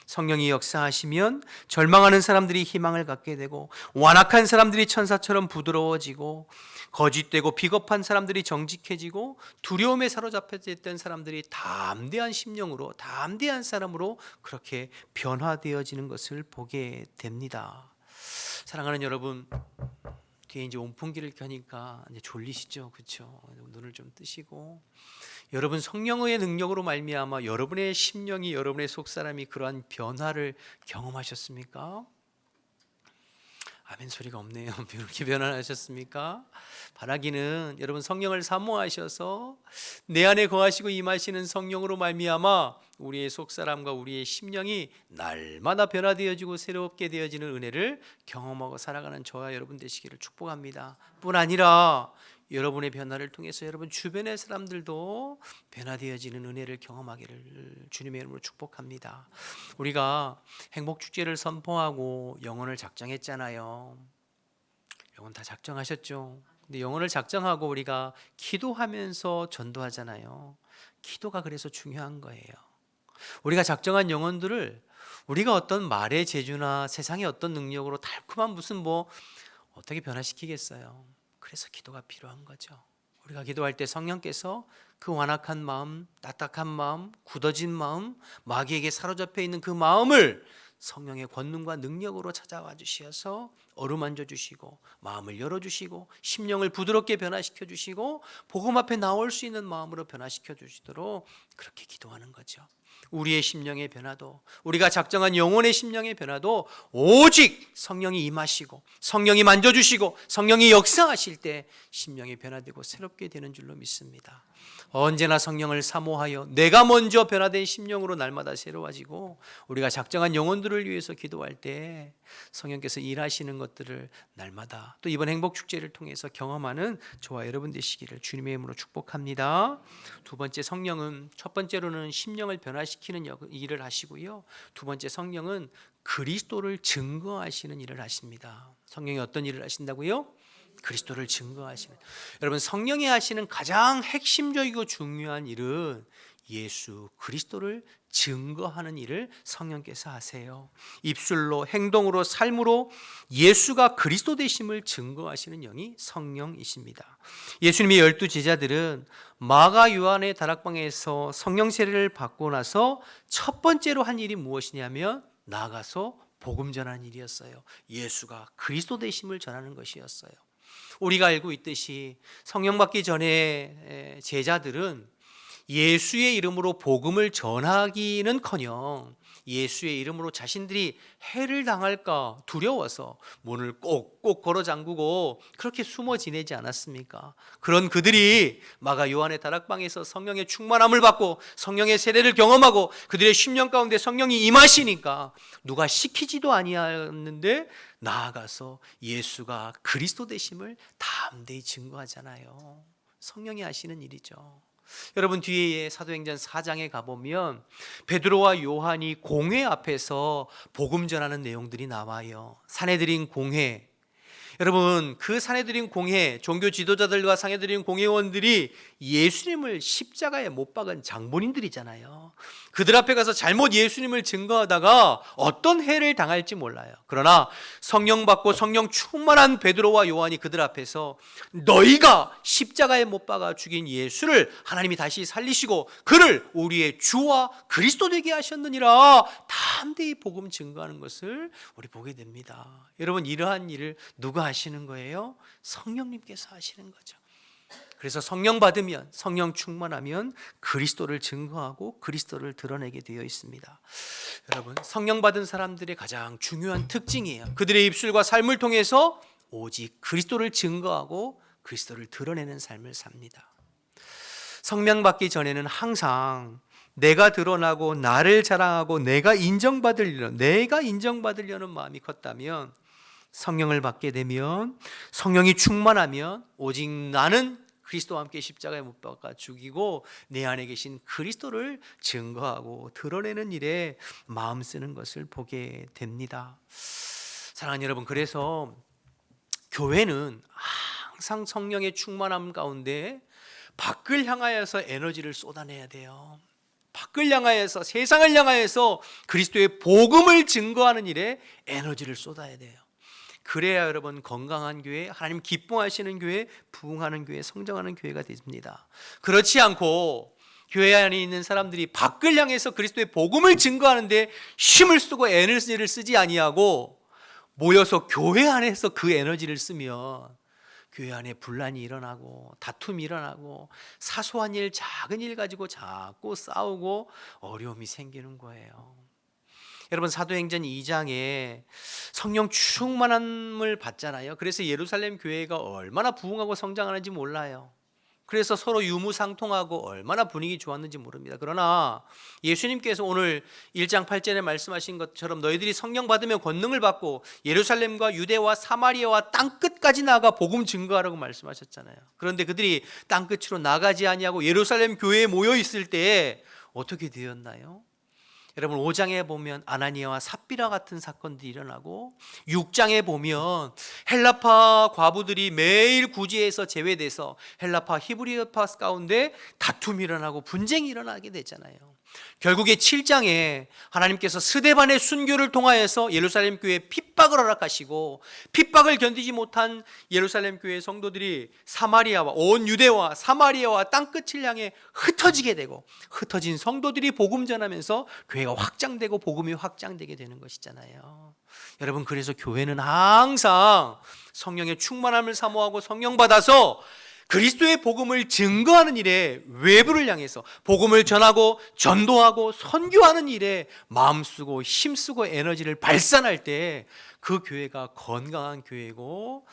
S3: 성령이 역사하시면 절망하는 사람들이 희망을 갖게 되고 완악한 사람들이 천사처럼 부드러워지고 거짓되고 비겁한 사람들이 정직해지고 두려움에 사로잡혀있던 사람들이 담대한 심령으로 담대한 사람으로 그렇게 변화되어지는 것을 보게 됩니다. 사랑하는 여러분, 뒤에 이제 온풍기를 켜니까 이제 졸리시죠, 그렇죠? 눈을 좀 뜨시고 여러분 성령의 능력으로 말미암아 여러분의 심령이 여러분의 속사람이 그러한 변화를 경험하셨습니까? 아멘 소리가 없네요. 이렇게 변화하셨습니까? 바라기는 여러분 성령을 사모하셔서 내 안에 거하시고 임하시는 성령으로 말미암아 우리의 속사람과 우리의 심령이 날마다 변화되어지고 새롭게 되어지는 은혜를 경험하고 살아가는 저와 여러분 되시기를 축복합니다. 뿐 아니라 여러분의 변화를 통해서 여러분 주변의 사람들도 변화되어지는 은혜를 경험하기를 주님의 이름으로 축복합니다. 우리가 행복축제를 선포하고 영혼을 작정했잖아요. 영혼 다 작정하셨죠? 근데 영혼을 작정하고 우리가 기도하면서 전도하잖아요. 기도가 그래서 중요한 거예요. 우리가 작정한 영혼들을 우리가 어떤 말의 재주나 세상의 어떤 능력으로 달콤한 무슨 뭐 어떻게 변화시키겠어요. 그래서 기도가 필요한 거죠. 우리가 기도할 때 성령께서 그 완악한 마음, 딱딱한 마음, 굳어진 마음, 마귀에게 사로잡혀 있는 그 마음을 성령의 권능과 능력으로 찾아와 주셔서 어루만져 주시고 마음을 열어주시고 심령을 부드럽게 변화시켜 주시고 복음 앞에 나올 수 있는 마음으로 변화시켜 주시도록 그렇게 기도하는 거죠. 우리의 심령의 변화도, 우리가 작정한 영혼의 심령의 변화도 오직 성령이 임하시고 성령이 만져주시고 성령이 역사하실 때 심령이 변화되고 새롭게 되는 줄로 믿습니다. 언제나 성령을 사모하여 내가 먼저 변화된 심령으로 날마다 새로워지고 우리가 작정한 영혼들을 위해서 기도할 때 성령께서 일하시는 것들을 날마다 또 이번 행복축제를 통해서 경험하는 저와 여러분 되시기를 주님의 이름으로 축복합니다. 두 번째, 성령은 첫 번째로는 심령을 변화시키는 일을 하시고요, 두 번째, 성령은 그리스도를 증거하시는 일을 하십니다. 성령이 어떤 일을 하신다고요? 그리스도를 증거하시는. 여러분, 성령이 하시는 가장 핵심적이고 중요한 일은 예수 그리스도를 증거하는 일을 성령께서 하세요. 입술로, 행동으로, 삶으로 예수가 그리스도 되심을 증거하시는 영이 성령이십니다. 예수님의 12 제자들은 마가 요한의 다락방에서 성령 세례를 받고 나서 첫 번째로 한 일이 무엇이냐면 나가서 복음 전하는 일이었어요. 예수가 그리스도 되심을 전하는 것이었어요. 우리가 알고 있듯이 성령 받기 전에 제자들은 예수의 이름으로 복음을 전하기는커녕 예수의 이름으로 자신들이 해를 당할까 두려워서 문을 꼭꼭 걸어 잠그고 그렇게 숨어 지내지 않았습니까? 그런 그들이 마가 요한의 다락방에서 성령의 충만함을 받고 성령의 세례를 경험하고 그들의 심령 가운데 성령이 임하시니까 누가 시키지도 아니하였는데 나아가서 예수가 그리스도 되심을 담대히 증거하잖아요. 성령이 하시는 일이죠. 여러분, 뒤에 사도행전 4장에 가보면 베드로와 요한이 공회 앞에서 복음 전하는 내용들이 나와요. 사내들인 공회. 여러분, 그 사내들인 공회, 종교 지도자들과 사내들인 공회원들이 예수님을 십자가에 못 박은 장본인들이잖아요. 그들 앞에 가서 잘못 예수님을 증거하다가 어떤 해를 당할지 몰라요. 그러나 성령 받고 성령 충만한 베드로와 요한이 그들 앞에서 너희가 십자가에 못 박아 죽인 예수를 하나님이 다시 살리시고 그를 우리의 주와 그리스도 되게 하셨느니라 담대히 복음 증거하는 것을 우리 보게 됩니다. 여러분, 이러한 일을 누가 하시는 거예요? 성령님께서 하시는 거죠. 그래서 성령 받으면, 성령 충만하면 그리스도를 증거하고 그리스도를 드러내게 되어 있습니다. 여러분, 성령 받은 사람들의 가장 중요한 특징이에요. 그들의 입술과 삶을 통해서 오직 그리스도를 증거하고 그리스도를 드러내는 삶을 삽니다. 성령 받기 전에는 항상 내가 드러나고 나를 자랑하고 내가 인정받으려는 마음이 컸다면, 성령을 받게 되면, 성령이 충만하면 오직 나는 그리스도와 함께 십자가에 못 박아 죽이고 내 안에 계신 그리스도를 증거하고 드러내는 일에 마음 쓰는 것을 보게 됩니다. 사랑하는 여러분, 그래서 교회는 항상 성령의 충만함 가운데 밖을 향하여서 에너지를 쏟아내야 돼요. 밖을 향하여서, 세상을 향하여서 그리스도의 복음을 증거하는 일에 에너지를 쏟아야 돼요. 그래야 여러분, 건강한 교회, 하나님 기뻐하시는 교회, 부흥하는 교회, 성장하는 교회가 됩니다. 그렇지 않고 교회 안에 있는 사람들이 밖을 향해서 그리스도의 복음을 증거하는데 힘을 쓰고 에너지를 쓰지 아니하고 모여서 교회 안에서 그 에너지를 쓰면 교회 안에 분란이 일어나고 다툼이 일어나고 사소한 일, 작은 일 가지고 자꾸 싸우고 어려움이 생기는 거예요. 여러분, 사도행전 2장에 성령 충만함을 받잖아요. 그래서 예루살렘 교회가 얼마나 부흥하고 성장하는지 몰라요. 그래서 서로 유무상통하고 얼마나 분위기 좋았는지 모릅니다. 그러나 예수님께서 오늘 1장 8절에 말씀하신 것처럼 너희들이 성령 받으면 권능을 받고 예루살렘과 유대와 사마리아와 땅끝까지 나아가 복음 증거하라고 말씀하셨잖아요. 그런데 그들이 땅끝으로 나가지 아니하고 예루살렘 교회에 모여 있을 때 어떻게 되었나요? 여러분 5장에 보면 아나니아와 삽비라 같은 사건들이 일어나고 6장에 보면 헬라파 과부들이 매일 구제에서 제외돼서 헬라파 히브리파 가운데 다툼이 일어나고 분쟁이 일어나게 되잖아요. 결국에 7장에 하나님께서 스데반의 순교를 통하여서 예루살렘 교회에 핍박을 허락하시고 핍박을 견디지 못한 예루살렘 교회 성도들이 사마리아와 온 유대와 사마리아와 땅끝을 향해 흩어지게 되고 흩어진 성도들이 복음 전하면서 교회가 확장되고 복음이 확장되게 되는 것이잖아요. 여러분 그래서 교회는 항상 성령의 충만함을 사모하고 성령 받아서 그리스도의 복음을 증거하는 일에 외부를 향해서 복음을 전하고 전도하고 선교하는 일에 마음 쓰고 힘 쓰고 에너지를 발산할 때 그 교회가 건강한 교회고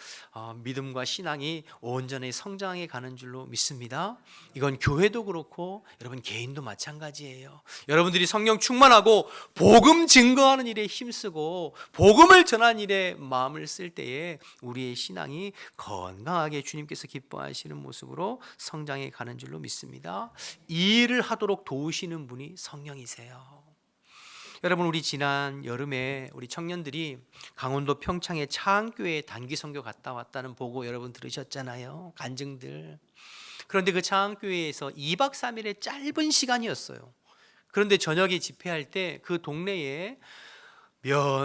S3: 믿음과 신앙이 온전히 성장해 가는 줄로 믿습니다. 이건 교회도 그렇고 여러분 개인도 마찬가지예요. 여러분들이 성령 충만하고 복음 증거하는 일에 힘쓰고 복음을 전하는 일에 마음을 쓸 때에 우리의 신앙이 건강하게 주님께서 기뻐하시는 모습으로 성장해 가는 줄로 믿습니다. 이 일을 하도록 도우시는 분이 성령이세요. 여러분 우리 지난 여름에 우리 청년들이 강원도 평창의 차안교회에 단기 선교 갔다 왔다는 보고 여러분 들으셨잖아요. 간증들. 그런데 그 차안교회에서 2박 3일의 짧은 시간이었어요. 그런데 저녁에 집회할 때 그 동네에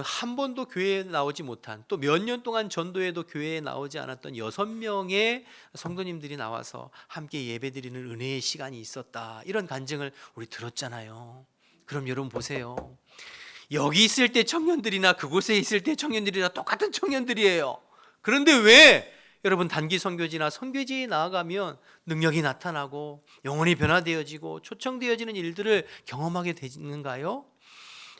S3: 한 번도 교회에 나오지 못한 또 몇 년 동안 전도에도 교회에 나오지 않았던 6명의 성도님들이 나와서 함께 예배드리는 은혜의 시간이 있었다. 이런 간증을 우리 들었잖아요. 그럼 여러분 보세요. 여기 있을 때 청년들이나 그곳에 있을 때 청년들이나 똑같은 청년들이에요. 그런데 왜 여러분 단기 선교지나 선교지에 나아가면 능력이 나타나고 영혼이 변화되어지고 초청되어지는 일들을 경험하게 되는가요?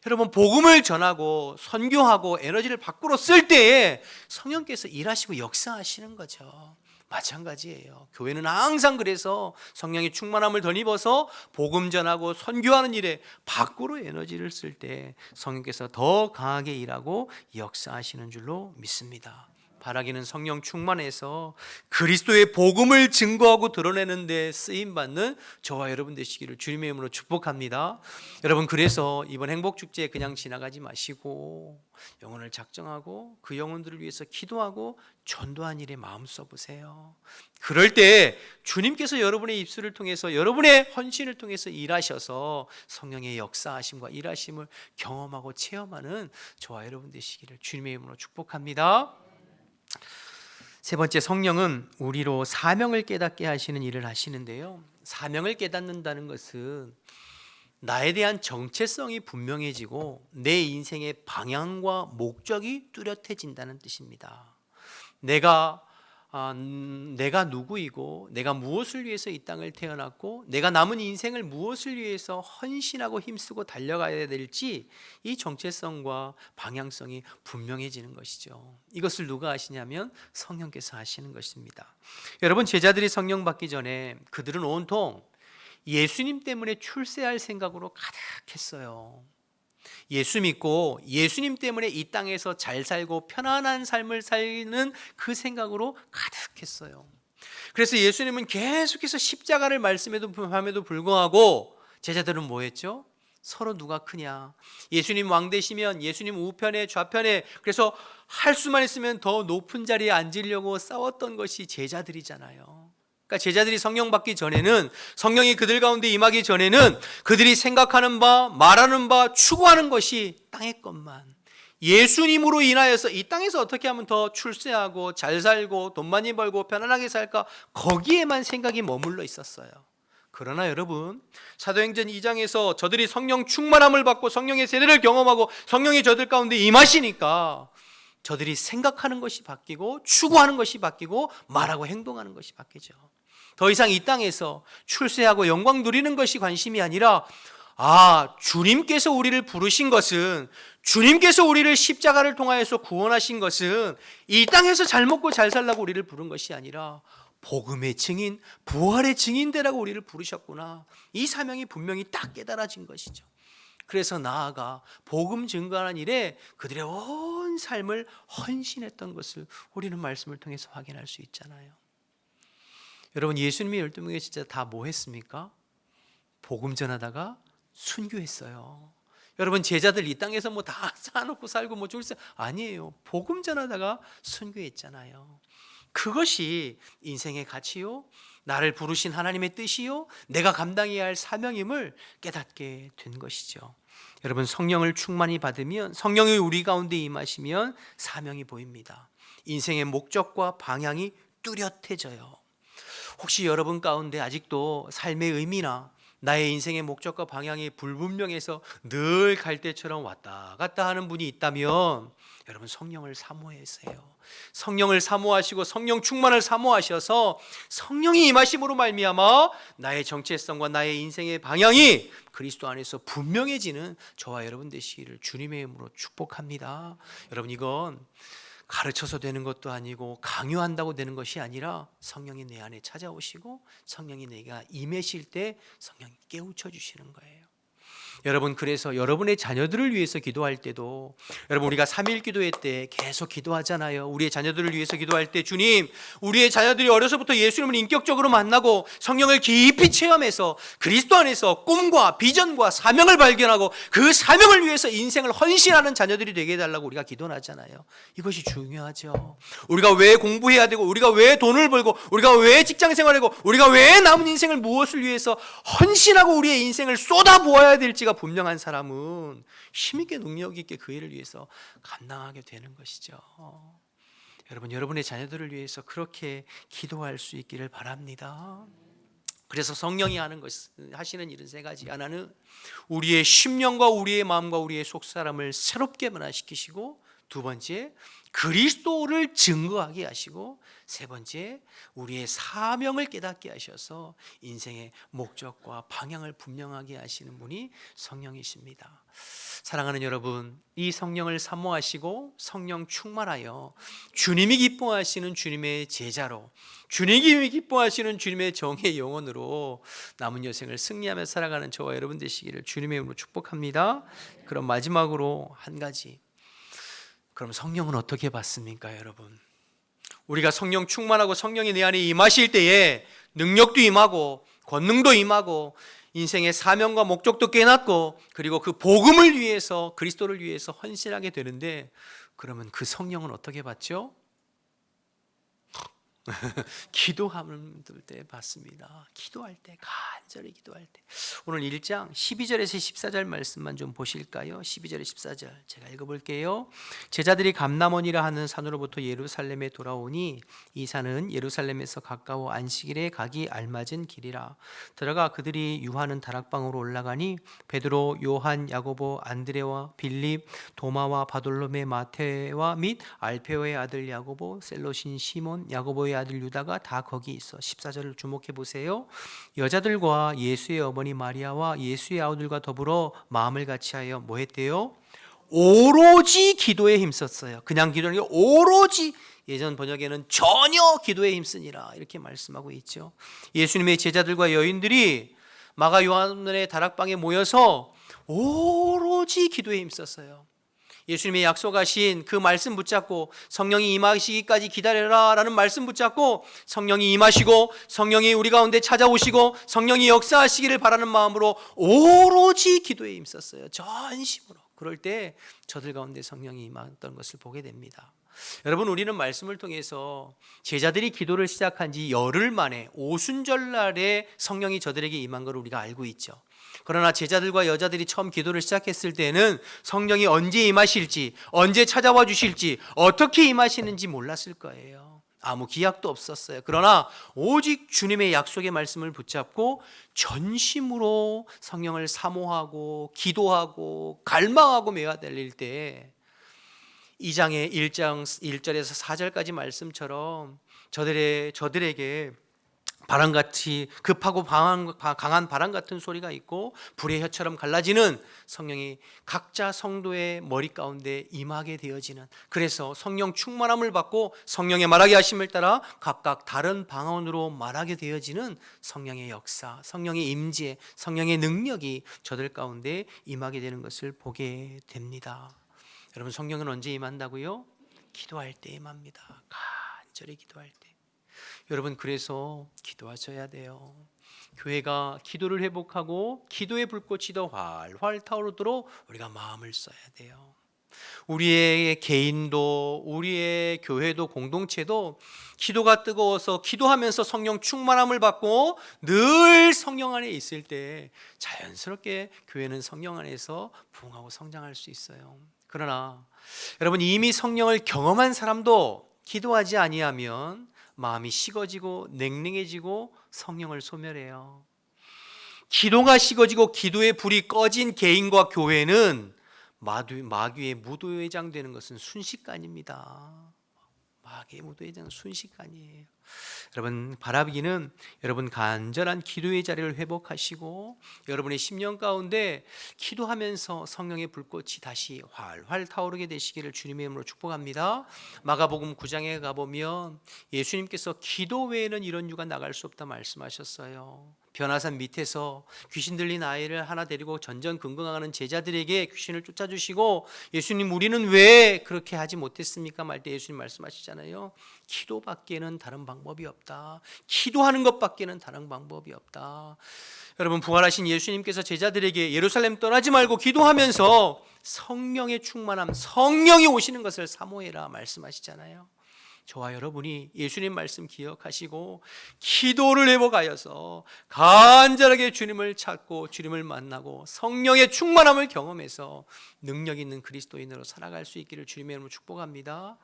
S3: 여러분 복음을 전하고 선교하고 에너지를 밖으로 쓸 때에 성령께서 일하시고 역사하시는 거죠. 마찬가지예요. 교회는 항상 그래서 성령의 충만함을 덧입어서 복음 전하고 선교하는 일에 밖으로 에너지를 쓸 때 성령께서 더 강하게 일하고 역사하시는 줄로 믿습니다. 바라기는 성령 충만해서 그리스도의 복음을 증거하고 드러내는 데 쓰임받는 저와 여러분 되시기를 주님의 이름으로 축복합니다. 여러분 그래서 이번 행복축제 그냥 지나가지 마시고 영혼을 작정하고 그 영혼들을 위해서 기도하고 전도한 일에 마음 써보세요. 그럴 때 주님께서 여러분의 입술을 통해서 여러분의 헌신을 통해서 일하셔서 성령의 역사하심과 일하심을 경험하고 체험하는 저와 여러분 되시기를 주님의 이름으로 축복합니다. 세 번째, 성령은 우리로 사명을 깨닫게 하시는 일을 하시는데요. 사명을 깨닫는다는 것은 나에 대한 정체성이 분명해지고 내 인생의 방향과 목적이 뚜렷해진다는 뜻입니다. 내가 누구이고 내가 무엇을 위해서 이 땅을 태어났고 내가 남은 인생을 무엇을 위해서 헌신하고 힘쓰고 달려가야 될지 이 정체성과 방향성이 분명해지는 것이죠. 이것을 누가 하시냐면 성령께서 하시는 것입니다. 여러분 제자들이 성령 받기 전에 그들은 온통 예수님 때문에 출세할 생각으로 가득했어요. 예수 믿고 예수님 때문에 이 땅에서 잘 살고 편안한 삶을 사는 그 생각으로 가득했어요. 그래서 예수님은 계속해서 십자가를 말씀함에도 불구하고 제자들은 뭐 했죠? 서로 누가 크냐. 예수님 왕 되시면 예수님 우편에 좌편에 그래서 할 수만 있으면 더 높은 자리에 앉으려고 싸웠던 것이 제자들이잖아요. 그러니까 제자들이 성령 받기 전에는 성령이 그들 가운데 임하기 전에는 그들이 생각하는 바, 말하는 바, 추구하는 것이 땅의 것만 예수님으로 인하여서 이 땅에서 어떻게 하면 더 출세하고 잘 살고 돈 많이 벌고 편안하게 살까 거기에만 생각이 머물러 있었어요. 그러나 여러분 사도행전 2장에서 저들이 성령 충만함을 받고 성령의 세례를 경험하고 성령이 저들 가운데 임하시니까 저들이 생각하는 것이 바뀌고 추구하는 것이 바뀌고 말하고 행동하는 것이 바뀌죠. 더 이상 이 땅에서 출세하고 영광 누리는 것이 관심이 아니라 주님께서 우리를 부르신 것은 주님께서 우리를 십자가를 통하여서 구원하신 것은 이 땅에서 잘 먹고 잘 살라고 우리를 부른 것이 아니라 복음의 증인, 부활의 증인되라고 우리를 부르셨구나. 이 사명이 분명히 딱 깨달아진 것이죠. 그래서 나아가 복음 증거하는 일에 그들의 온 삶을 헌신했던 것을 우리는 말씀을 통해서 확인할 수 있잖아요. 여러분 예수님이 12명의 제자 다 뭐 했습니까? 복음 전하다가 순교했어요. 여러분 제자들 이 땅에서 뭐 다 쌓아놓고 살고 뭐 졸세 아니에요. 복음 전하다가 순교했잖아요. 그것이 인생의 가치요, 나를 부르신 하나님의 뜻이요, 내가 감당해야 할 사명임을 깨닫게 된 것이죠. 여러분 성령을 충만히 받으면, 성령이 우리 가운데 임하시면 사명이 보입니다. 인생의 목적과 방향이 뚜렷해져요. 혹시 여러분 가운데 아직도 삶의 의미나 나의 인생의 목적과 방향이 불분명해서 늘 갈대처럼 왔다 갔다 하는 분이 있다면 여러분 성령을 사모하세요. 성령을 사모하시고 성령 충만을 사모하셔서 성령이 임하심으로 말미암아 나의 정체성과 나의 인생의 방향이 그리스도 안에서 분명해지는 저와 여러분 되시기를 주님의 이름으로 축복합니다. 여러분 이건 가르쳐서 되는 것도 아니고 강요한다고 되는 것이 아니라 성령이 내 안에 찾아오시고 성령이 내가 임하실 때 성령이 깨우쳐 주시는 거예요. 여러분 그래서 여러분의 자녀들을 위해서 기도할 때도 여러분 우리가 3일 기도회 때 계속 기도하잖아요. 우리의 자녀들을 위해서 기도할 때 주님 우리의 자녀들이 어려서부터 예수님을 인격적으로 만나고 성령을 깊이 체험해서 그리스도 안에서 꿈과 비전과 사명을 발견하고 그 사명을 위해서 인생을 헌신하는 자녀들이 되게 해달라고 우리가 기도를 하잖아요. 이것이 중요하죠. 우리가 왜 공부해야 되고 우리가 왜 돈을 벌고 우리가 왜 직장 생활하고 우리가 왜 남은 인생을 무엇을 위해서 헌신하고 우리의 인생을 쏟아부어야 될지가 분명한 사람은 힘있게 능력 있게 그 일을 위해서 감당하게 되는 것이죠. 여러분 여러분의 자녀들을 위해서 그렇게 기도할 수 있기를 바랍니다. 그래서 성령이 하시는 일은 세 가지. 하나는 우리의 심령과 우리의 마음과 우리의 속사람을 새롭게 변화시키시고, 두 번째 그리스도를 증거하게 하시고, 세 번째 우리의 사명을 깨닫게 하셔서 인생의 목적과 방향을 분명하게 하시는 분이 성령이십니다. 사랑하는 여러분, 이 성령을 사모하시고 성령 충만하여 주님이 기뻐하시는 주님의 제자로, 주님이 기뻐하시는 주님의 정의 영혼으로 남은 여생을 승리하며 살아가는 저와 여러분 되시기를 주님의 이름으로 축복합니다. 그럼 마지막으로 한 가지, 그럼 성령은 어떻게 받습니까 여러분? 우리가 성령 충만하고 성령이 내 안에 임하실 때에 능력도 임하고 권능도 임하고 인생의 사명과 목적도 깨닫고 그리고 그 복음을 위해서 그리스도를 위해서 헌신하게 되는데, 그러면 그 성령은 어떻게 받죠? 기도하는 때 받습니다. 기도할 때, 간절히 기도할 때. 오늘 1장 12절에서 14절 말씀만 좀 보실까요? 12절에 14절 제가 읽어볼게요. 제자들이 감람원이라 하는 산으로부터 예루살렘에 돌아오니 이 산은 예루살렘에서 가까워 안식일에 가기 알맞은 길이라. 들어가 그들이 유하는 다락방으로 올라가니 베드로, 요한, 야고보, 안드레와 빌립, 도마와 바돌로메, 마테와 및 알페오의 아들 야고보, 셀롯인 시몬, 야고보의 아들 유다가 다 거기 있어. 14절을 주목해 보세요. 여자들과 예수의 어머니 마리아와 예수의 아우들과 더불어 마음을 같이하여 뭐 했대요? 오로지 기도에 힘썼어요. 그냥 기도하는 게 오로지, 예전 번역에는 전혀 기도에 힘쓰니라 이렇게 말씀하고 있죠. 예수님의 제자들과 여인들이 마가 요한의 다락방에 모여서 오로지 기도에 힘썼어요. 예수님의 약속하신 그 말씀 붙잡고 성령이 임하시기까지 기다려라 라는 말씀 붙잡고 성령이 임하시고 성령이 우리 가운데 찾아오시고 성령이 역사하시기를 바라는 마음으로 오로지 기도에 힘썼어요. 전심으로. 그럴 때 저들 가운데 성령이 임했던 것을 보게 됩니다. 여러분 우리는 말씀을 통해서 제자들이 기도를 시작한 지 열흘 만에 오순절날에 성령이 저들에게 임한 걸 우리가 알고 있죠. 그러나 제자들과 여자들이 처음 기도를 시작했을 때는 성령이 언제 임하실지, 언제 찾아와 주실지, 어떻게 임하시는지 몰랐을 거예요. 아무 기약도 없었어요. 그러나 오직 주님의 약속의 말씀을 붙잡고 전심으로 성령을 사모하고 기도하고 갈망하고 매어달릴 때 2장의 1절에서 4절까지 말씀처럼 저들에게 바람같이 급하고 강한 바람 같은 소리가 있고 불의 혀처럼 갈라지는 성령이 각자 성도의 머리 가운데 임하게 되어지는, 그래서 성령 충만함을 받고 성령의 말하게 하심을 따라 각각 다른 방언으로 말하게 되어지는 성령의 역사, 성령의 임재, 성령의 능력이 저들 가운데 임하게 되는 것을 보게 됩니다. 여러분 성령은 언제 임한다고요? 기도할 때 임합니다. 간절히 기도할 때. 여러분 그래서 기도하셔야 돼요. 교회가 기도를 회복하고 기도의 불꽃이 더 활활 타오르도록 우리가 마음을 써야 돼요. 우리의 개인도 우리의 교회도 공동체도 기도가 뜨거워서 기도하면서 성령 충만함을 받고 늘 성령 안에 있을 때 자연스럽게 교회는 성령 안에서 부흥하고 성장할 수 있어요. 그러나 여러분, 이미 성령을 경험한 사람도 기도하지 아니하면 마음이 식어지고 냉랭해지고 성령을 소멸해요. 기도가 식어지고 기도의 불이 꺼진 개인과 교회는 마귀의 무도회장 되는 것은 순식간입니다. 마귀의 무도회장은 순식간이에요. 여러분, 바라기는 여러분 간절한 기도의 자리를 회복하시고 여러분의 심령 가운데 기도하면서 성령의 불꽃이 다시 활활 타오르게 되시기를 주님의 이름으로 축복합니다. 마가복음 9장에 가보면 예수님께서 기도 외에는 이런 유가 나갈 수 없다 말씀하셨어요. 변화산 밑에서 귀신 들린 아이를 하나 데리고 전전긍긍하는 제자들에게 귀신을 쫓아주시고 예수님, 우리는 왜 그렇게 하지 못했습니까? 말 때 예수님 말씀하시잖아요. 기도밖에는 다른 방법이 없다. 기도하는 것밖에는 다른 방법이 없다. 여러분, 부활하신 예수님께서 제자들에게 예루살렘 떠나지 말고 기도하면서 성령의 충만함, 성령이 오시는 것을 사모해라 말씀하시잖아요. 저와 여러분이 예수님 말씀 기억하시고 기도를 회복하여서 간절하게 주님을 찾고 주님을 만나고 성령의 충만함을 경험해서 능력 있는 그리스도인으로 살아갈 수 있기를 주님의 이름으로 축복합니다.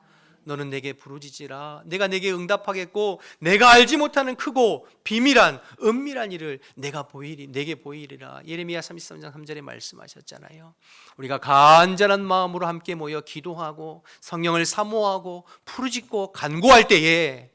S3: 너는 내게 부르짖으라. 내가 내게 응답하겠고 내가 알지 못하는 크고 비밀한 은밀한 일을 내게 보이리라. 예레미야 33장 3절에 말씀하셨잖아요. 우리가 간절한 마음으로 함께 모여 기도하고 성령을 사모하고 부르짖고 간구할 때에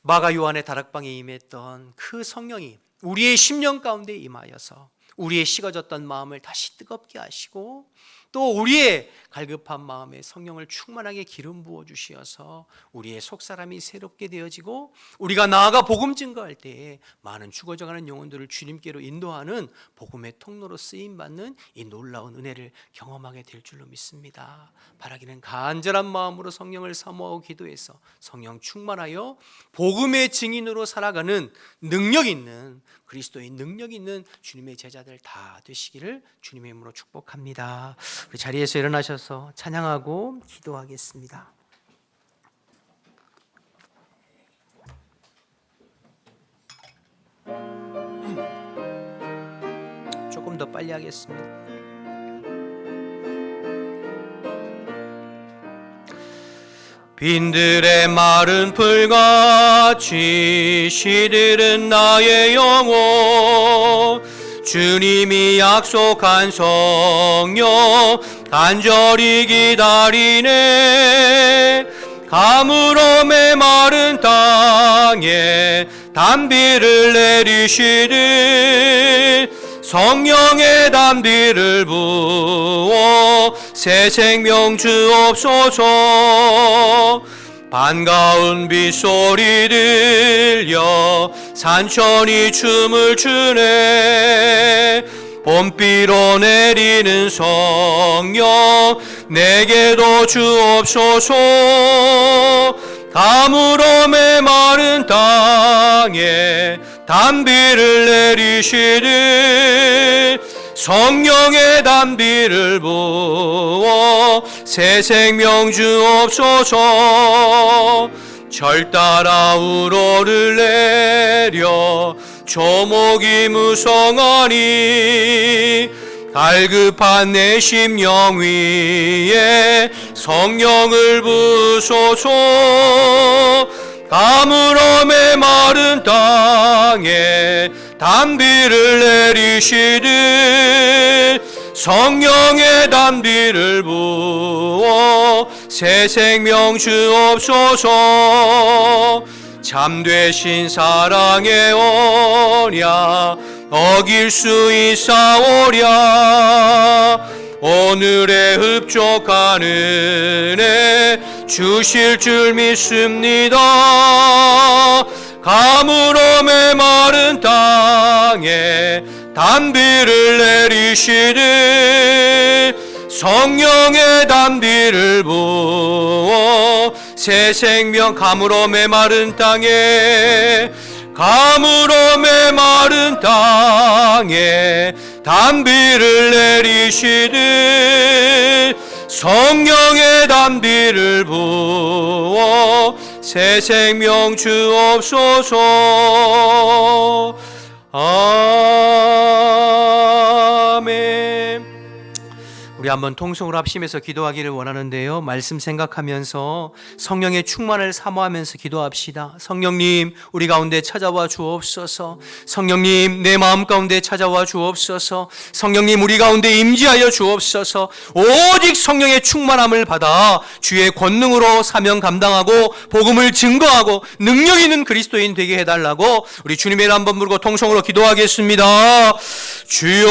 S3: 마가 요한의 다락방에 임했던 그 성령이 우리의 심령 가운데 임하여서 우리의 식어졌던 마음을 다시 뜨겁게 하시고 또 우리의 갈급한 마음에 성령을 충만하게 기름 부어 주시어서 우리의 속사람이 새롭게 되어지고 우리가 나아가 복음 증거할 때에 많은 죽어져가는 영혼들을 주님께로 인도하는 복음의 통로로 쓰임받는 이 놀라운 은혜를 경험하게 될 줄로 믿습니다. 바라기는 간절한 마음으로 성령을 사모하고 기도해서 성령 충만하여 복음의 증인으로 살아가는 능력 있는 그리스도의 능력 있는 주님의 제자들 다 되시기를 주님의 이름으로 축복합니다. 우리 자리에서 일어나셔서 찬양하고 기도하겠습니다. 조금 더 빨리 하겠습니다. 빈들의 마른 풀같이 시들은 나의 영혼 주님이 약속한 성령 간절히 기다리네. 가물어 메마른 땅에 단비를 내리시듯 성령의 단비를 부어 새 생명 주옵소서. 반가운 빗소리 들려 산천이 춤을 추네. 봄비로 내리는 성령 내게도 주옵소서. 가물어 메마른 땅에 단비를 내리시듯 성령의 단비를 부어 새 생명 주옵소서. 절 따라 우러를 내려 조목이 무성하니 갈급한 내 심령 위에 성령을 부소서. 가물어 메마른 땅에 단비를 내리시듯 성령의 단비를 부어 새 생명 주옵소서. 참되신 사랑의 언약 어길 수 있사오랴. 오늘의 흡족한 은혜 주실 줄 믿습니다. 가물어 메마른 땅에 단비를 내리시듯 성령의 단비를 부어 새 생명. 가물어 메마른 땅에 가물어 메마른 땅에 단비를 내리시듯 성령의 단비를 부어 새 생명 주옵소서. 아멘. 우리 한번 통성으로 합심해서 기도하기를 원하는데요. 말씀 생각하면서 성령의 충만을 사모하면서 기도합시다. 성령님, 우리 가운데 찾아와 주옵소서. 성령님, 내 마음 가운데 찾아와 주옵소서. 성령님, 우리 가운데 임재하여 주옵소서. 오직 성령의 충만함을 받아 주의 권능으로 사명 감당하고 복음을 증거하고 능력 있는 그리스도인 되게 해달라고 우리 주님의 이름 한번 부르고 통성으로 기도하겠습니다. 주여,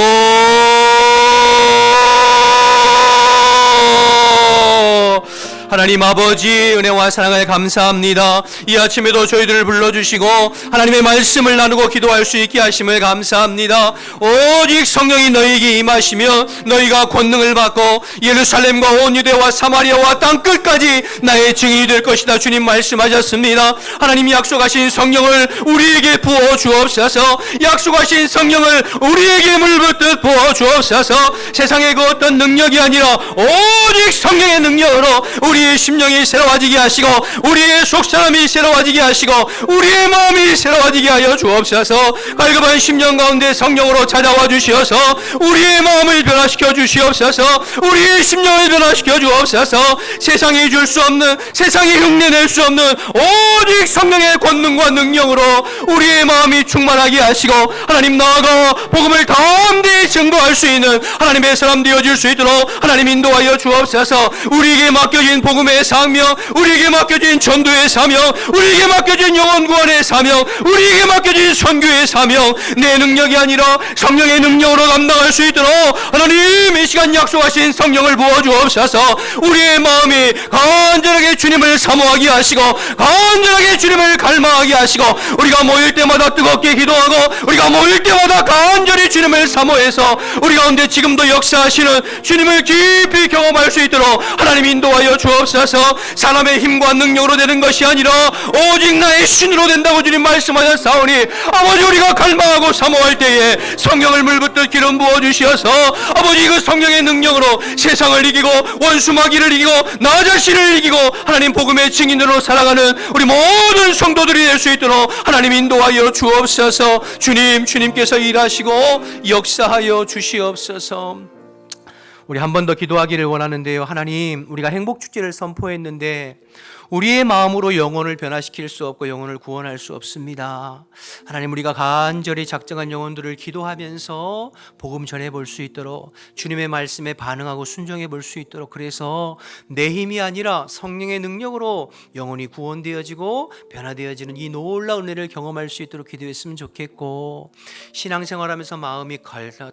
S3: 하나님 아버지, 은혜와 사랑을 감사합니다. 이 아침에도 저희들을 불러주시고 하나님의 말씀을 나누고 기도할 수 있게 하심을 감사합니다. 오직 성령이 너희에게 임하시며 너희가 권능을 받고 예루살렘과 온 유대와 사마리아와 땅끝까지 나의 증인이 될 것이다. 주님 말씀하셨습니다. 하나님 약속하신 성령을 우리에게 부어 주옵소서. 약속하신 성령을 우리에게 물붓듯 부어 주옵소서. 세상의 그 어떤 능력이 아니라 오직 성령의 능력으로 우리의 심령이 새로워지게 하시고 우리의 속사람이 새로워지게 하시고 우리의 마음이 새로워지게 하여 주옵소서. 갈급한 심령 가운데 성령으로 찾아와 주시어서 우리의 마음을 변화시켜 주시옵소서. 우리의 심령을 변화시켜 주옵소서. 세상이 줄 수 없는, 세상이 흉내낼 수 없는 오직 성령의 권능과 능력으로 우리의 마음이 충만하게 하시고 하나님 나아가 복음을 담대히 증거할 수 있는 하나님의 사람 되어질 수 있도록 하나님 인도하여 주옵소서. 우리에게 맡겨진 복음의 사명, 우리에게 맡겨진 전도의 사명, 우리에게 맡겨진 영혼 구원의 사명, 우리에게 맡겨진 선교의 사명, 내 능력이 아니라 성령의 능력으로 감당할 수 있도록 하나님 이 시간 약속하신 성령을 부어주옵소서. 우리의 마음이 간절하게 주님을 사모하게 하시고 간절하게 주님을 갈망하게 하시고 우리가 모일 때마다 뜨겁게 기도하고 우리가 모일 때마다 간절히 주님을 사모해서 우리 가운데 지금도 역사하시는 주님을 깊이 경험할 수 있도록 하나님 인도하여 주옵소서. 사람의 힘과 능력으로 되는 것이 아니라 오직 나의 신으로 된다고 주님 말씀하셨사오니 아버지, 우리가 갈망하고 사모할 때에 성령을 물붓듯 기름 부어주시어서 아버지 그 성령의 능력으로 세상을 이기고 원수 마귀를 이기고 나 자신을 이기고 하나님 복음의 증인으로 살아가는 우리 모든 성도들이 될 수 있도록 하나님 인도하여 주옵소서. 주님께서 일하시고 역사하여 주시옵소서. 우리 한 번 더 기도하기를 원하는데요. 하나님, 우리가 행복축제를 선포했는데 우리의 마음으로 영혼을 변화시킬 수 없고 영혼을 구원할 수 없습니다. 하나님, 우리가 간절히 작정한 영혼들을 기도하면서 복음 전해볼 수 있도록 주님의 말씀에 반응하고 순종해 볼 수 있도록, 그래서 내 힘이 아니라 성령의 능력으로 영혼이 구원되어지고 변화되어지는 이 놀라운 은혜를 경험할 수 있도록 기도했으면 좋겠고, 신앙생활하면서 마음이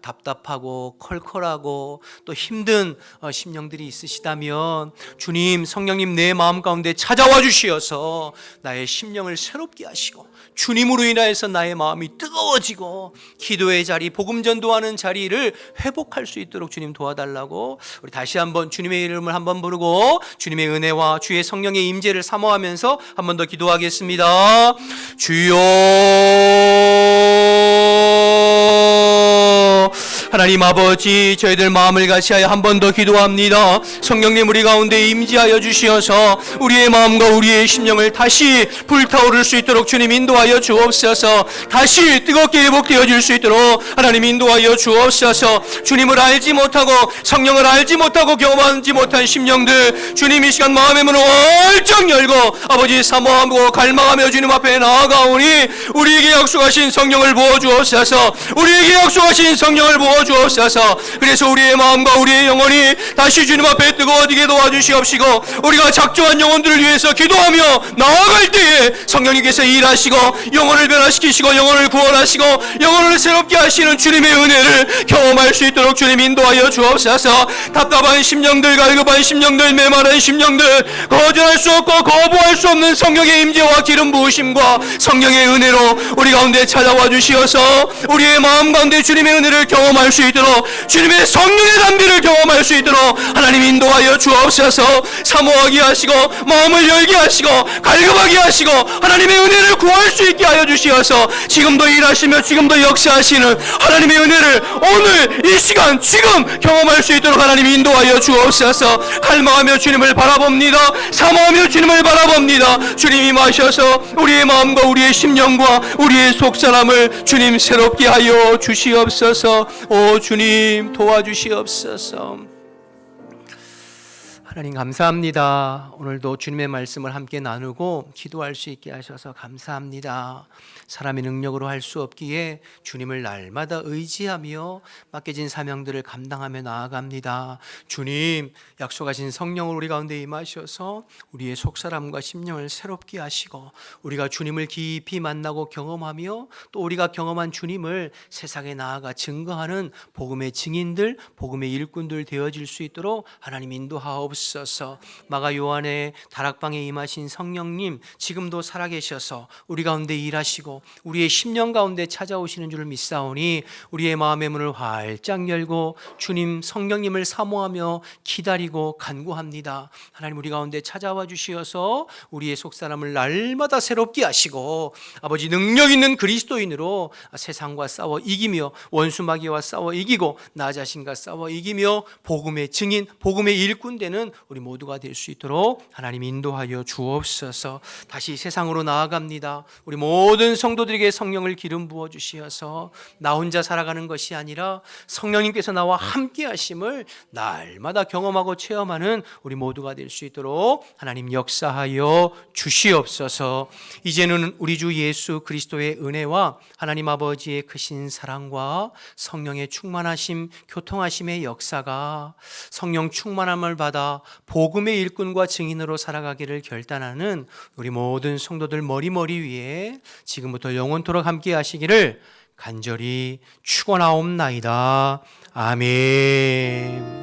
S3: 답답하고 컬컬하고 또 힘든 심령들이 있으시다면 주님, 성령님 내 마음 가운데 찾아와 주시어서 나의 심령을 새롭게 하시고 주님으로 인하여서 나의 마음이 뜨거워지고 기도의 자리, 복음 전도하는 자리를 회복할 수 있도록 주님 도와달라고 우리 다시 한번 주님의 이름을 한번 부르고 주님의 은혜와 주의 성령의 임재를 사모하면서 한 번 더 기도하겠습니다. 주여, 하나님 아버지, 저희들 마음을 같이 하여 한 번 더 기도합니다. 성령님, 우리 가운데 임재하여 주시어서 우리의 마음과 우리의 심령을 다시 불타오를 수 있도록 주님 인도하여 주옵소서. 다시 뜨겁게 회복되어질 수 있도록 하나님 인도하여 주옵소서. 주님을 알지 못하고 성령을 알지 못하고 경험하지 못한 심령들, 주님 이 시간 마음의 문을 활짝 열고 아버지 사모하고 갈망하며 주님 앞에 나아가오니 우리에게 약속하신 성령을 부어주옵소서. 우리에게 약속하신 성령을 부어주옵소서. 그래서 우리의 마음과 우리의 영혼이 다시 주님 앞에 뜨거워지게 도와주시옵시고, 우리가 작정한 영혼들을 위해서 기도하며 나아갈 때에 성령님께서 일하시고 영혼을 변화시키시고 영혼을 구원하시고 영혼을 새롭게 하시는 주님의 은혜를 경험 경험할 수 있도록 주님 인도하여 주옵소서. 답답한 심령들, 갈급한 심령들, 메마른 심령들, 거절할 수 없고 거부할 수 없는 성령의 임재와 기름 부으심과 성령의 은혜로 우리 가운데 찾아와 주시어서 우리의 마음 가운데 주님의 은혜를 경험할 수 있도록, 주님의 성령의 담비를 경험할 수 있도록 하나님 인도하여 주옵소서. 사모하게 하시고 마음을 열게 하시고 갈급하게 하시고 하나님의 은혜를 구할 수 있게 하여 주시어서 지금도 일하시며 지금도 역사하시는 하나님의 은혜를 오늘 이 시간 지금 경험할 수 있도록 하나님 인도하여 주옵소서. 갈망하며 주님을 바라봅니다. 사모하며 주님을 바라봅니다. 주님 임하셔서 우리의 마음과 우리의 심령과 우리의 속사람을 주님 새롭게 하여 주시옵소서. 오 주님 도와주시옵소서. 하나님 감사합니다. 오늘도 주님의 말씀을 함께 나누고 기도할 수 있게 하셔서 감사합니다. 사람의 능력으로 할 수 없기에 주님을 날마다 의지하며 맡겨진 사명들을 감당하며 나아갑니다. 주님 약속하신 성령을 우리 가운데 임하셔서 우리의 속사람과 심령을 새롭게 하시고 우리가 주님을 깊이 만나고 경험하며 또 우리가 경험한 주님을 세상에 나아가 증거하는 복음의 증인들, 복음의 일꾼들 되어질 수 있도록 하나님 인도하옵소서. 마가 요한의 다락방에 임하신 성령님 지금도 살아계셔서 우리 가운데 일하시고 우리의 심령 가운데 찾아오시는 줄을 믿사오니 우리의 마음의 문을 활짝 열고 주님 성령님을 사모하며 기다리고 간구합니다. 하나님 우리 가운데 찾아와 주시어서 우리의 속사람을 날마다 새롭게 하시고 아버지 능력 있는 그리스도인으로 세상과 싸워 이기며 원수 마귀와 싸워 이기고 나 자신과 싸워 이기며 복음의 증인, 복음의 일꾼 되는 우리 모두가 될 수 있도록 하나님 인도하여 주옵소서. 다시 세상으로 나아갑니다. 우리 모든 성도들에게 성령을 기름 부어 주시어서 나 혼자 살아가는 것이 아니라 성령님께서 나와 함께 하심을 날마다 경험하고 체험하는 우리 모두가 될 수 있도록 하나님 역사하여 주시옵소서. 이제는 우리 주 예수 그리스도의 은혜와 하나님 아버지의 크신 사랑과 성령의 충만하심, 교통하심의 역사가 성령 충만함을 받아 복음의 일꾼과 증인으로 살아가기를 결단하는 우리 모든 성도들 머리머리 위에 지금부터 영원토록 함께 하시기를 간절히 축원하옵나이다. 아멘.